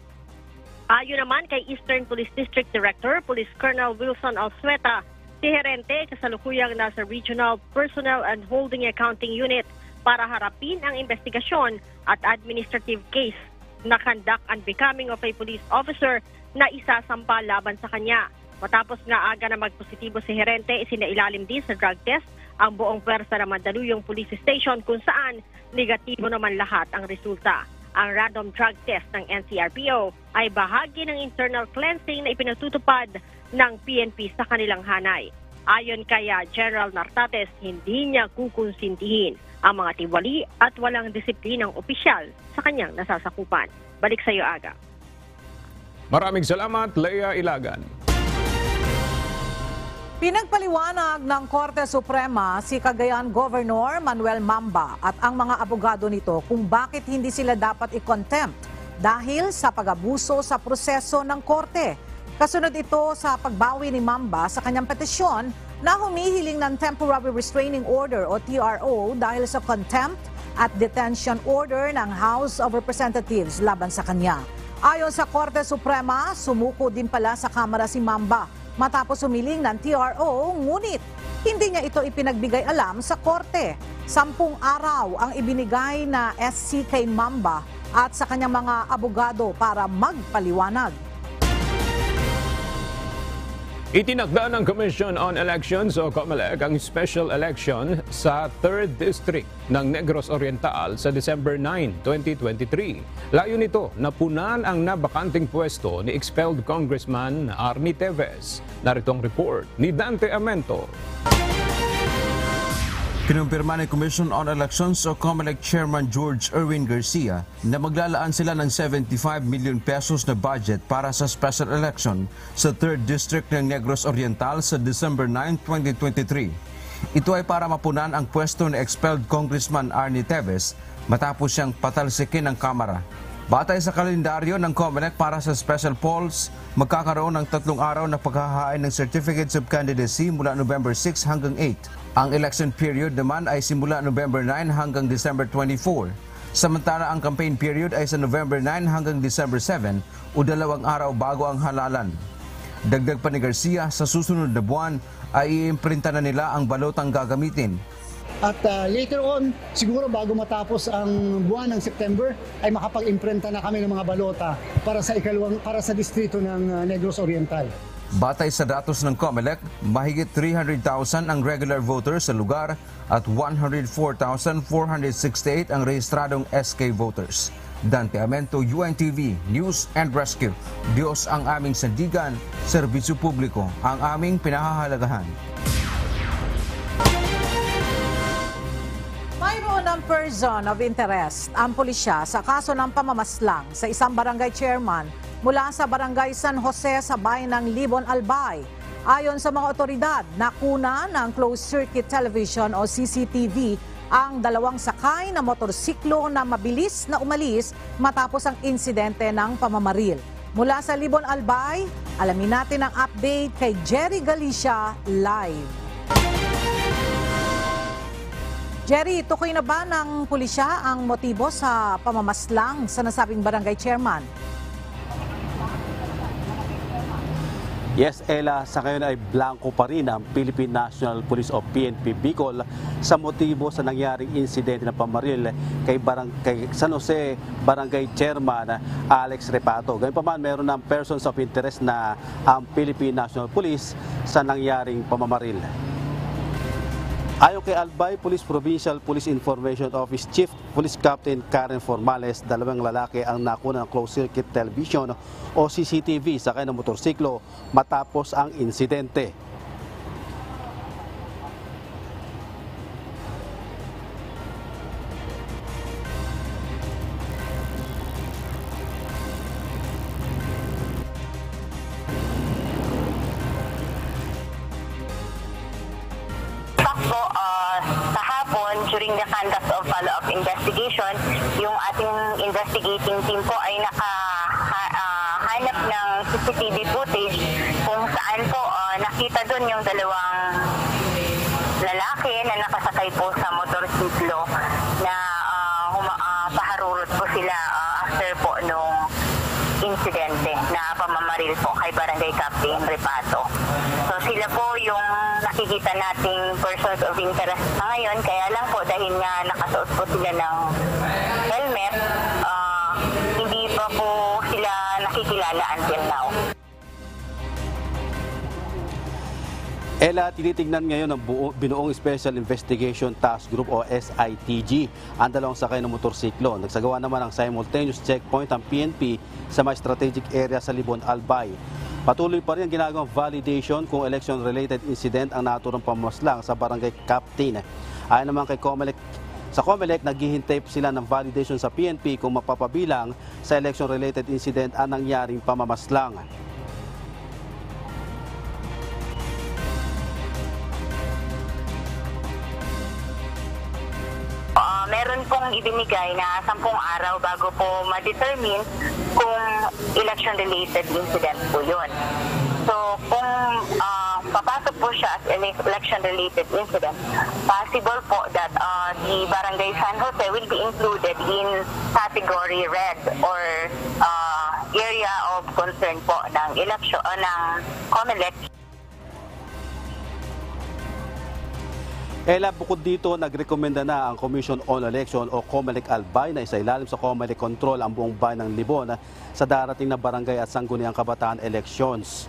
Q: Ayon naman kay Eastern Police District Director, Police Colonel Wilson Alsueta, si Guerente kasalukuyang nasa Regional Personnel and Holding Accounting Unit para harapin ang investigasyon at administrative case na conduct and becoming of a police officer na isasampa laban sa kanya. Matapos nga, Aga, na magpositibo si Guerente, isinailalim din sa drug test ang buong pwersa ng Mandaluyong Police Station kung saan negatibo naman lahat ang resulta. Ang random drug test ng NCRPO ay bahagi ng internal cleansing na ipinatutupad ng PNP sa kanilang hanay. Ayon kay General Nartates, hindi niya kukonsintihin ang mga tiwali at walang disiplinang opisyal sa kanyang nasasakupan. Balik sa iyo, Aga.
B: Maraming salamat, Lea Ilagan.
A: Pinagpaliwanag ng Korte Suprema si Cagayan Governor Manuel Mamba at ang mga abogado nito kung bakit hindi sila dapat i-contempt dahil sa pag-abuso sa proseso ng Korte. Kasunod ito sa pagbawi ni Mamba sa kanyang petisyon na humihiling ng Temporary Restraining Order o TRO dahil sa contempt at detention order ng House of Representatives laban sa kanya. Ayon sa Korte Suprema, sumuko din pala sa Kamara si Mamba matapos humiling ng TRO, ngunit hindi niya ito ipinagbigay alam sa Korte. 10 araw ang ibinigay na SC kay Mamba at sa kanyang mga abogado para magpaliwanag.
B: Itinakda ng Commission on Elections o COMELEC ang special election sa 3rd District ng Negros Oriental sa December 9, 2023. Layo nito na punan ang nabakanting pwesto ni expelled Congressman Arnie Teves. Narito ang report ni Dante Amento.
R: Kinumpirma ng Commission on Elections o COMELEC Chairman George Erwin Garcia na maglalaan sila ng 75 million pesos na budget para sa special election sa 3rd District ng Negros Oriental sa December 9, 2023. Ito ay para mapunan ang pwesto ni expelled Congressman Arnie Teves matapos siyang patalsikin ng Kamara. Batay sa kalendaryo ng COMELEC para sa special polls, magkakaroon ng 3 araw na paghahain ng Certificates of Candidacy mula November 6 hanggang 8. Ang election period naman ay simula November 9 hanggang December 24. Samantala ang campaign period ay sa November 9 hanggang December 7 o 2 araw bago ang halalan. Dagdag pa ni Garcia, sa susunod na buwan ay iimprinta na nila ang balotang gagamitin.
S: At later on, siguro bago matapos ang buwan ng September, ay makapag-imprenta na kami ng mga balota para sa distrito ng Negros Oriental.
R: Batay sa datos ng COMELEC, mahigit 300,000 ang regular voters sa lugar at 104,468 ang rehistradong SK voters. Dante Amento, UNTV, News and Rescue. Diyos ang aming sandigan, serbisyo publiko ang aming pinahahalagahan.
A: Mayroon ng person of interest ang pulisya sa kaso ng pamamaslang sa isang barangay chairman mula sa Barangay San Jose sa bayan ng Libon, Albay. Ayon sa mga otoridad, nakuna ng closed-circuit television o CCTV ang dalawang sakay na motorsiklo na mabilis na umalis matapos ang insidente ng pamamaril. Mula sa Libon, Albay, alamin natin ang update kay Jerry Galicia live. Jerry, tukoy na ba ng pulisya ang motibo sa pamamaslang sa nasabing barangay chairman?
T: Yes, Ella, sa ngayon ay blanco pa rin ang Philippine National Police o PNP Bicol sa motibo sa nangyaring insidente ng pamaril kay San Jose Barangay Chairman Alex Repato. Gayunpaman, meron ng persons of interest na ang Philippine National Police sa nangyaring pamamaril. Ayon kay Albay Police Provincial Police Information Office Chief Police Captain Karen Formales, dalawang lalaki ang nakuna ng closed-circuit television o CCTV sakay ng motorsiklo matapos ang insidente.
U: During the conduct of follow-up investigation, yung ating investigating team po ay nakahanap ng CCTV footage kung saan po nakita doon yung dalawang lalaki na nakasakay po sa motorsiklo na paharurot po sila after po nung insidente na pamamaril po kay Barangay Captain Repato. So sila po yung nakikita nating persons of interest na ngayon, kaya lang po dahil nga nakasuot po sila ng helmet, hindi pa po sila nakikilala until now.
T: Ella, tinitignan ngayon ng binuong Special Investigation Task Group o SITG ang dalawang sakay ng motorsiklo. Nagsagawa naman ng simultaneous checkpoint ang PNP sa mga strategic area sa Libon, Albay. Patuloy pa rin ang ginagawang validation kung election-related incident ang naturang pamamaslang sa Barangay Captain. Ayon naman kay COMELEC, naghihintay sila ng validation sa PNP kung mapapabilang sa election-related incident ang nangyaring pamamaslang.
U: Meron pong ibinigay na 10 araw bago po ma-determine kung election-related incident po yun. So kung papasok po siya as election-related incident, possible po that the Barangay San Jose will be included in category red or area of concern po ng election ng COMELEC.
T: Ella, bukod dito, nagrekomenda na ang Commission on Election o COMELEC Albay na isailalim sa COMELEC control ang buong bayan ng Libon sa darating na barangay at sangguniang kabataan elections.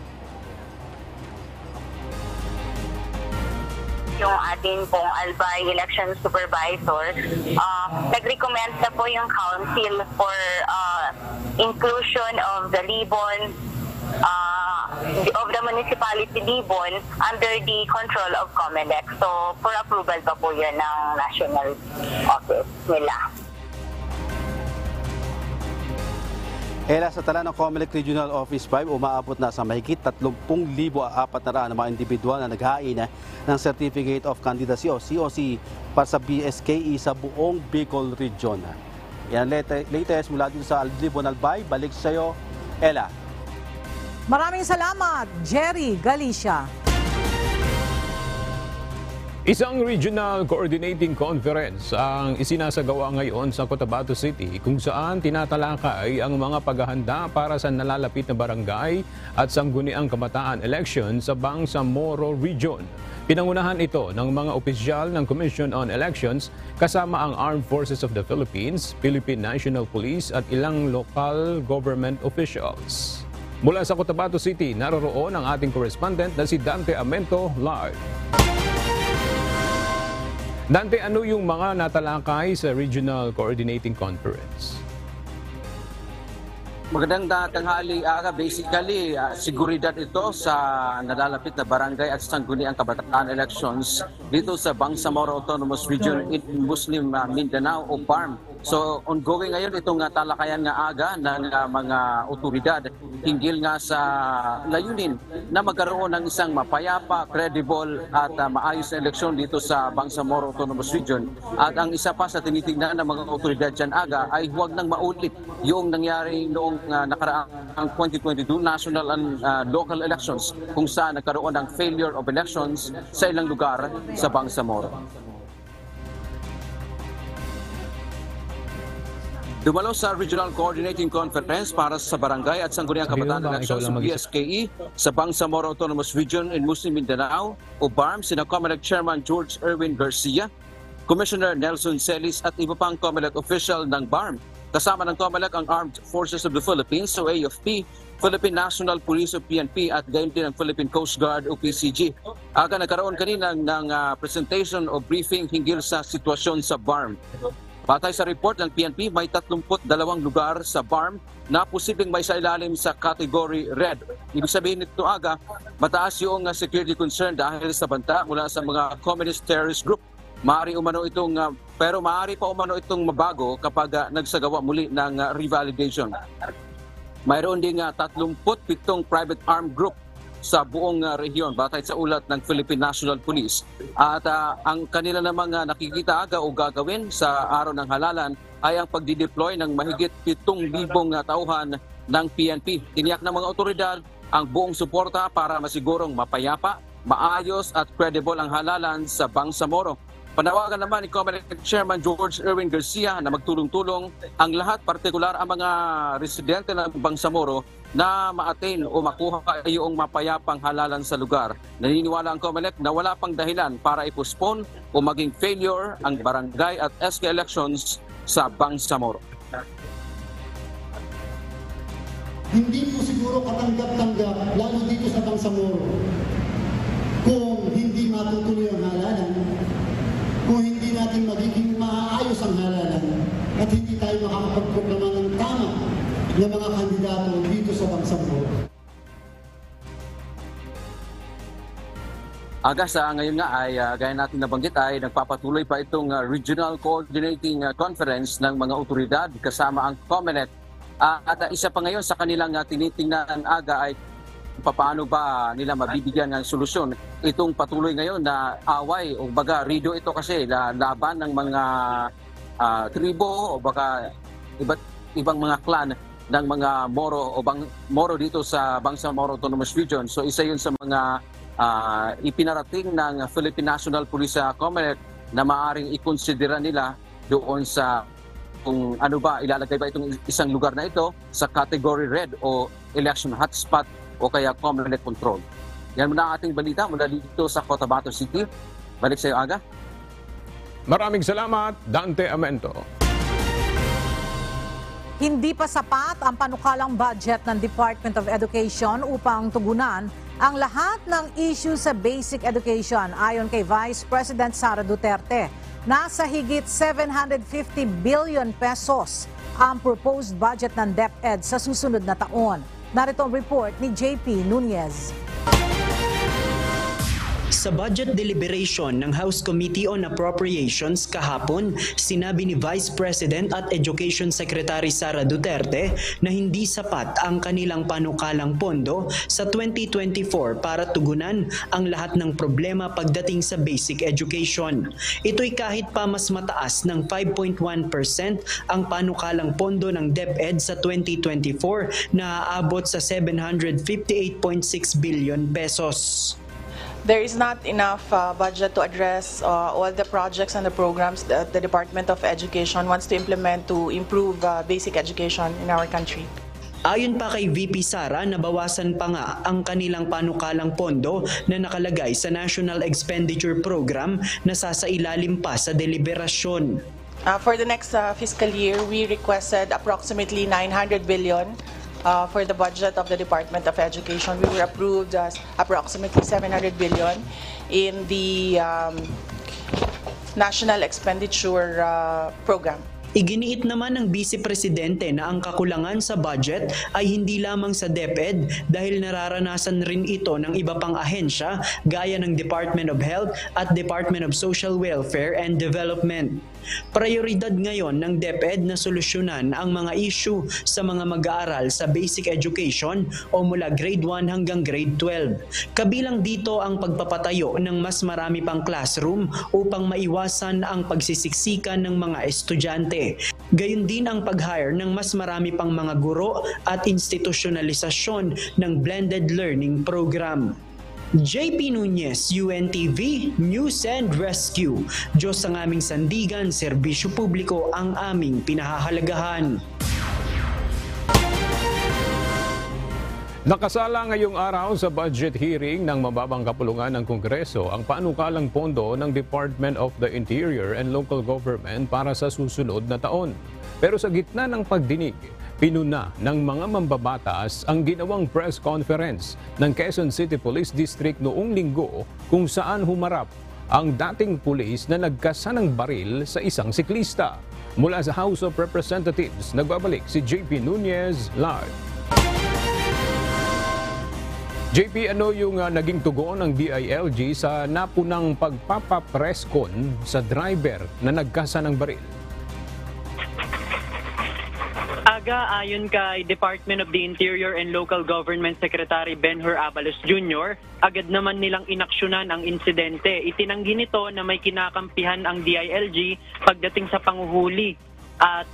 U: Yung ating pong Albay Election Supervisor, nag-recommend na po yung Council for inclusion of the Libon of the municipality Libon under the control of COMELEC. So, for approval pa po yun ng national office nila.
T: Ella, sa tala ng COMELEC Regional Office 5, umaabot na sa mahigit 30,400 na mga individual na naghain ng Certificate of Candidacy o COC para sa BSKE sa buong Bicol Region. Yan latest mula dito sa Libon, Albay. Balik sa iyo, Ella.
A: Maraming salamat, Jerry Galicia.
B: Isang regional coordinating conference ang isinasagawa ngayon sa Cotabato City kung saan tinatalakay ang mga paghahanda para sa nalalapit na barangay at sangguniang kabataan election sa Bangsamoro Region. Pinangunahan ito ng mga opisyal ng Commission on Elections kasama ang Armed Forces of the Philippines, Philippine National Police at ilang local government officials. Mula sa Cotabato City, naroroon ang ating correspondent na si Dante Amento live. Dante, ano yung mga natalakay sa Regional Coordinating Conference?
C: Magandang tanghali, basically, seguridad ito sa nalalapit na barangay at sangguniang kabataan elections dito sa Bangsamoro Autonomous Region in Muslim Mindanao o BARM. So ongoing ngayon itong talakayan nga aga ng mga otoridad hinggil nga sa layunin na magkaroon ng isang mapayapa, credible at maayos na eleksyon dito sa Bangsamoro Autonomous Region. At ang isa pa sa tinitingnan ng mga otoridad dyan aga ay huwag nang maulit yung nangyari noong nakaraang 2022 national and local elections kung saan nagkaroon ng failure of elections sa ilang lugar sa Bangsamoro. Dumalo sa Regional Coordinating Conference para sa Barangay at Sangguniang Kabataan Elections sa BSKE sa Bangsamoro Autonomous Region in Muslim Mindanao o BARM, sina COMELEC Chairman George Erwin Garcia, Commissioner Nelson Celis at iba pang COMELEC official ng BARM. Kasama ng COMELEC ang Armed Forces of the Philippines o AFP, Philippine National Police o PNP at gayon din ang Philippine Coast Guard o PCG. Aga nagkaroon kanina ng presentation o briefing hinggil sa sitwasyon sa BARM. Batay sa report ng PNP, may 32 lugar sa BARM na posibleng may sailalim sa category red. Ibig sabihin nito aga, mataas yung security concern dahil sa banta mula sa mga communist terrorist group. Pero maaari pa umano itong mabago kapag nagsagawa muli ng revalidation. Mayroon ding 37 private armed group sa buong rehiyon batay sa ulat ng Philippine National Police. At ang kanila namang nakikita aga o gagawin sa araw ng halalan ay ang pagdideploy ng mahigit 7,000 tauhan ng PNP. Tiniyak ng mga otoridad ang buong suporta para masigurong mapayapa, maayos at credible ang halalan sa Bangsamoro. Panawagan naman ni COMELEC Chairman George Erwin Garcia na magtulong-tulong ang lahat, partikular ang mga residente ng Bangsamoro na ma-attain o makuha yung mapayapang halalan sa lugar. Naniniwala ang COMELEC na wala pang dahilan para i-postpone o maging failure ang barangay at SK elections sa Bangsamoro.
S: Hindi po siguro katanggap-tanggap, lalo dito sa Bangsamoro, kung hindi matutuloy ang halalan, kung hindi natin magiging maayos ang halalan at hindi tayo makakapagproklama ng tama ng mga kandidato dito sa Bangsamoro.
C: Aga sa ngayon nga ay gaya natin nabanggit ay nagpapatuloy pa itong Regional Coordinating Conference ng mga otoridad kasama ang COMELEC. At isa pa ngayon sa kanilang tinitingnan aga ay paano ba nila mabibigyan ng solusyon itong patuloy ngayon na away o baga rido ito kasi laban ng mga tribo o baka ibang mga clan ng mga Moro dito sa Bangsamoro Autonomous Region. So isa yun sa mga ipinarating ng Philippine National Police sa COMELEC na maaring ikonsidera nila doon sa kung ano ba ilalagay ba itong isang lugar na ito sa category red o election hotspot o kaya COMELEC control. Yan muna ang ating balita mula dito sa Cotabato City. Balik sa iyo, Aga.
B: Maraming salamat, Dante Amento.
A: Hindi pa sapat ang panukalang budget ng Department of Education upang tugunan ang lahat ng issue sa basic education ayon kay Vice President Sara Duterte. Nasa higit 750 billion pesos ang proposed budget ng DepEd sa susunod na taon. Narito ang report ni JP Nunez.
V: Sa budget deliberation ng House Committee on Appropriations kahapon, sinabi ni Vice President at Education Secretary Sara Duterte na hindi sapat ang kanilang panukalang pondo sa 2024 para tugunan ang lahat ng problema pagdating sa basic education. Ito'y kahit pa mas mataas ng 5.1% ang panukalang pondo ng DepEd sa 2024 na aabot sa 758.6 billion pesos.
D: There is not enough budget to address all the projects and the programs that the Department of Education wants to implement to improve basic education in our country.
V: Ayon pa kay VP Sara, nabawasan pa nga ang kanilang panukalang pondo na nakalagay sa National Expenditure Program na sasailalim pa sa deliberasyon.
D: For the next fiscal year, we requested approximately 900 billion for the budget of the Department of Education. We were approved approximately 700 billion in the National Expenditure Program.
V: Iginiit naman ng Vice Presidente na ang kakulangan sa budget ay hindi lamang sa DepEd dahil nararanasan rin ito ng iba pang ahensya gaya ng Department of Health at Department of Social Welfare and Development. Prioridad ngayon ng DepEd na solusyonan ang mga issue sa mga mag-aaral sa basic education o mula grade 1 hanggang grade 12. Kabilang dito ang pagpapatayo ng mas marami pang classroom upang maiwasan ang pagsisiksikan ng mga estudyante. Gayon din ang pag-hire ng mas marami pang mga guro at institusyonalisasyon ng blended learning program. JP Nunez, UNTV, News and Rescue. Diyos ang aming sandigan, serbisyo publiko ang aming pinahahalagahan.
B: Nakasala ngayong araw sa budget hearing ng mababang kapulungan ng Kongreso ang panukalang pondo ng Department of the Interior and Local Government para sa susunod na taon. Pero sa gitna ng pagdinig, pinuna ng mga mambabatas ang ginawang press conference ng Quezon City Police District noong Linggo kung saan humarap ang dating pulis na nagkasa ng baril sa isang siklista. Mula sa House of Representatives, nagbabalik si JP Nunez live. JP, ano yung naging tugon ng DILG sa napunang pagpapapreskon sa driver na nagkasa ng baril?
F: Ayon kay Department of the Interior and Local Government Secretary Benhur Abalos Jr., agad naman nilang inaksyonan ang insidente. Itinanggi nito na may kinakampihan ang DILG pagdating sa panguhuli at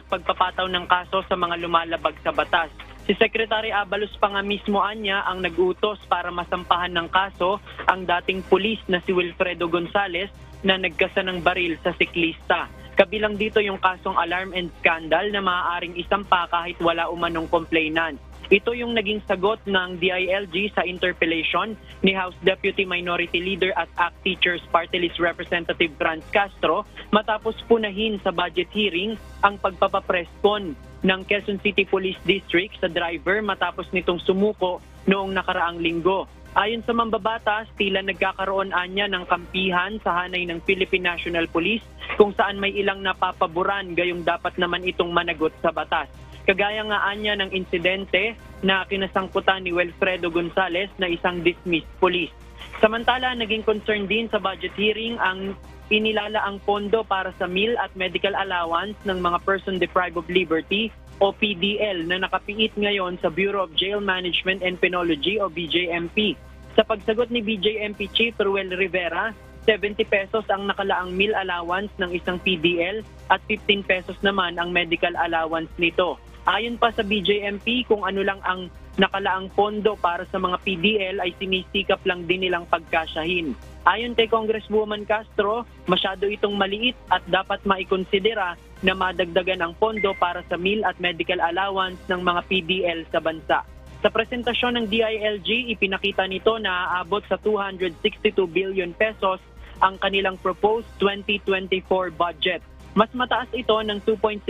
F: pagpapataw ng kaso sa mga lumalabag sa batas. Si Secretary Abalos pa nga mismo anya ang nag-utos para masampahan ng kaso ang dating pulis na si Wilfredo Gonzales na nagkasa ng baril sa siklista. Kabilang dito yung kasong alarm and scandal na maaaring isampa kahit wala umanong complainant. Ito yung naging sagot ng DILG sa interpellation ni House Deputy Minority Leader at ACT Teachers Party List Representative Franz Castro matapos punahin sa budget hearing ang pagpapapreskon ng Quezon City Police District sa driver matapos nitong sumuko noong nakaraang linggo. Ayon sa mambabatas, tila nagkakaroon anya ng kampihan sa hanay ng Philippine National Police kung saan may ilang napapaboran gayong dapat naman itong managot sa batas. Kagaya nga anya ng insidente na kinasangkutan ni Wilfredo Gonzales na isang dismissed police. Samantala, naging concern din sa budget hearing ang inilalaang pondo para sa meal at medical allowance ng mga person deprived of liberty o PDL na nakapiit ngayon sa Bureau of Jail Management and Penology o BJMP. Sa pagsagot ni BJMP Chief Ruel Rivera, 70 pesos ang nakalaang meal allowance ng isang PDL at 15 pesos naman ang medical allowance nito. Ayon pa sa BJMP, kung ano lang ang nakalaang pondo para sa mga PDL ay sinisikap lang din nilang pagkasyahin. Ayon kay Congresswoman Castro, masyado itong maliit at dapat maikonsidera na madagdagan ang pondo para sa meal at medical allowance ng mga PDL sa bansa. Sa presentasyon ng DILG, ipinakita nito na aabot sa 262 billion pesos ang kanilang proposed 2024 budget. Mas mataas ito ng 2.6%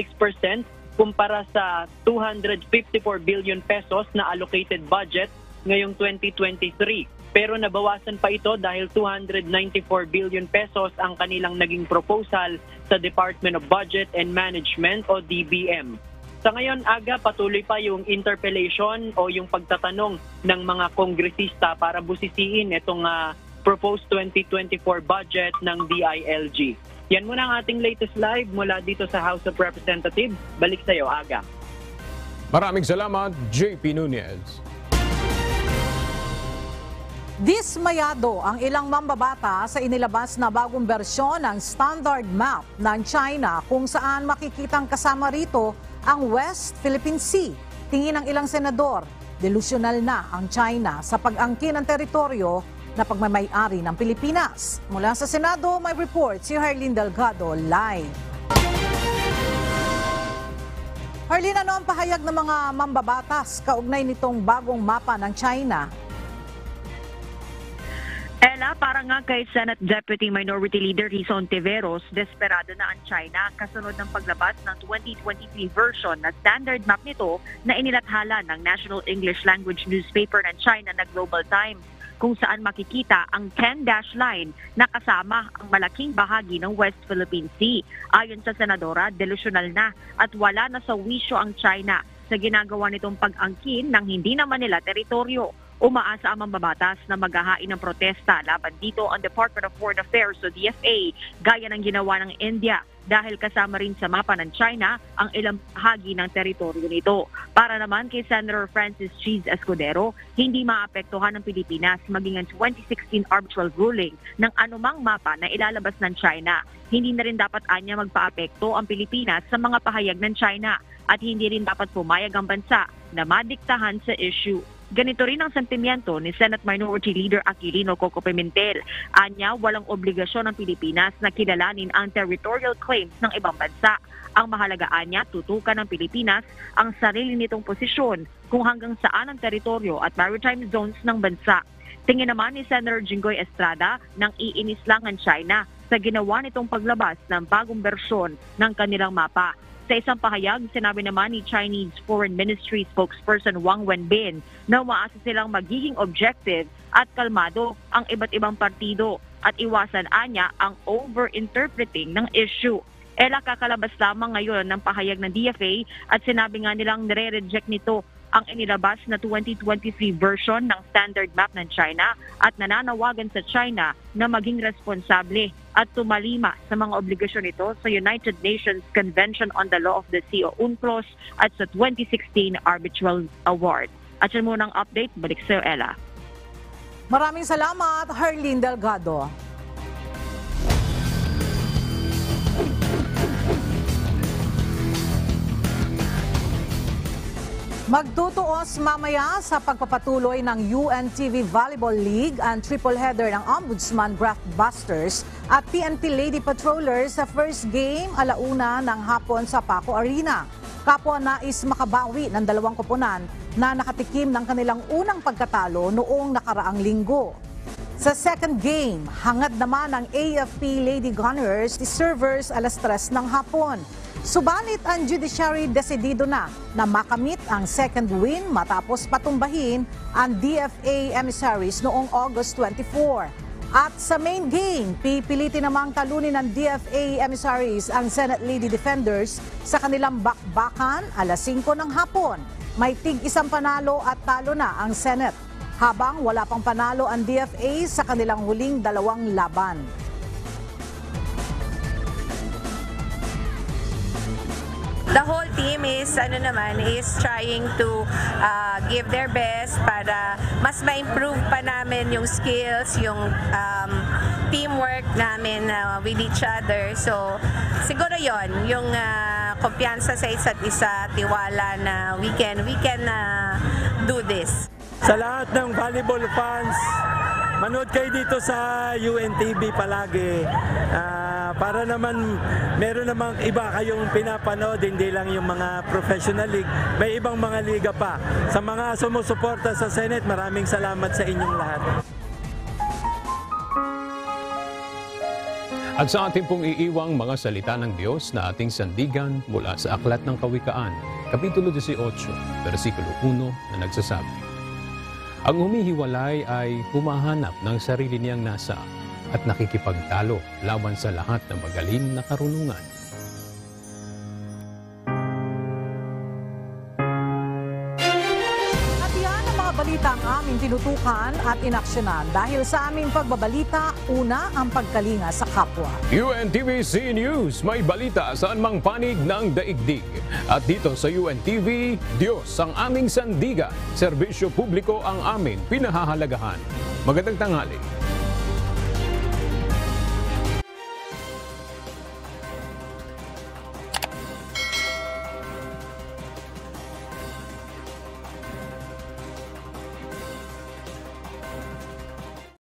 F: kumpara sa 254 billion pesos na allocated budget ngayong 2023. Pero nabawasan pa ito dahil 294 billion pesos ang kanilang naging proposal sa Department of Budget and Management o DBM. Sa ngayon, aga, patuloy pa yung interpellation o yung pagtatanong ng mga kongresista para busisiin itong proposed 2024 budget ng DILG. Yan muna ang ating latest live mula dito sa House of Representatives. Balik sa iyo, aga.
B: Maraming salamat, JP Nunez.
A: Dismayado ang ilang mambabata sa inilabas na bagong bersyon ng standard map ng China kung saan makikitang kasama rito ang West Philippine Sea. Tingin ng ilang senador, delusyonal na ang China sa pag-angkin ng teritoryo na pagmamay-ari ng Pilipinas. Mula sa Senado, may report si Harleen Delgado live. Harleen, ano ang pahayag ng mga mambabatas kaugnay nitong bagong mapa ng China?
E: Ella, para nga kay Senate Deputy Minority Leader Rizon Tiveros, desperado na ang China kasunod ng paglabas ng 2023 version na standard map nito na inilathala ng National English Language Newspaper ng China na Global Times, kung saan makikita ang Ken Dash Line na kasama ang malaking bahagi ng West Philippine Sea. Ayon sa Senadora, delusyonal na at wala na sa wisyo ang China sa ginagawa nitong pag-angkin ng hindi naman nila teritoryo. Umaasa ang mambabatas na maghahain ng protesta laban dito ang Department of Foreign Affairs o DFA gaya ng ginawa ng India dahil kasama rin sa mapa ng China ang ilang bahagi ng teritoryo nito. Para naman kay Senator Francis Cheese Escudero, hindi maapektuhan ng Pilipinas maging ang 2016 arbitral ruling ng anumang mapa na ilalabas ng China. Hindi na rin dapat anya magpaapekto ang Pilipinas sa mga pahayag ng China at hindi rin dapat pumayag ang bansa na madiktahan sa issue. Ganito rin ang sentimiento ni Senate Minority Leader Aquilino Coco Pimentel. Anya, walang obligasyon ng Pilipinas na kilalanin ang territorial claims ng ibang bansa. Ang mahalaga anya, tutukan ng Pilipinas ang sarili nitong posisyon kung hanggang saan ang teritoryo at maritime zones ng bansa. Tingin naman ni Senator Jinggoy Estrada nang iinis lang ang China sa ginawa nitong paglabas ng bagong bersyon ng kanilang mapa. Sa isang pahayag, sinabi naman ni Chinese Foreign Ministry spokesperson Wang Wenbin na umaasa silang magiging objective at kalmado ang iba't ibang partido at iwasan anya ang over-interpreting ng issue. Ela, kakalabas lamang ngayon ng pahayag ng DFA at sinabi nga nilang nire-reject nito ang inilabas na 2023 version ng standard map ng China at nananawagan sa China na maging responsable at tumalima sa mga obligasyon nito sa United Nations Convention on the Law of the Sea o UNCLOS at sa 2016 Arbitral Award. At yan muna ang update. Balik sa iyo, Ella.
A: Maraming salamat, Harleen Delgado. Magtutuos mamaya sa pagpapatuloy ng UNTV Volleyball League ang triple header ng Ombudsman Graftbusters at PNP Lady Patrollers sa first game 1:00 ng hapon sa Paco Arena. Kapwa nais makabawi ng dalawang koponan na nakatikim ng kanilang unang pagkatalo noong nakaraang linggo. Sa second game, hangad naman ng AFP Lady Gunners ni servers 3:00 ng hapon. Subalit ang judiciary desidido na makamit ang second win matapos patumbahin ang DFA emissaries noong August 24. At sa main game, pipilitin namang talunin ng DFA emissaries ang Senate Lady Defenders sa kanilang bakbakan 5:00 ng hapon. May tig-isang panalo at talo na ang Senate, habang wala pang panalo ang DFA sa kanilang huling 2 laban.
H: The whole team is trying to give their best para mas ma-improve pa namin yung skills, yung teamwork namin with each other. So siguro yon yung kumpiyansa sa isa't isa, tiwala na we can do this.
W: Sa lahat ng volleyball fans, manood kayo dito sa UNTV palagi. Para naman meron namang iba kayong pinapanood, hindi lang yung mga professional league, may ibang mga liga pa. Sa mga sumusuporta sa Senate, maraming salamat sa inyong lahat.
B: At sa ating pong iiwang mga salita ng Diyos na ating sandigan mula sa Aklat ng Kawikaan, Kapitulo 18, versikulo 1 na nagsasabi, ang humihiwalay ay humahanap ng sarili niyang nasa at nakikipagtalo laban sa lahat ng magaling na karunungan.
A: At yan ang mga balita ang aming tinutukan at inaksyonan dahil sa aming pagbabalita, una ang pagkalinga sa kapwa.
B: UNTV-C News, may balita saan mang panig ng daigdig. At dito sa UNTV, Diyos ang aming sandigan, serbisyo publiko ang aming pinahahalagahan. Magandang tanghali.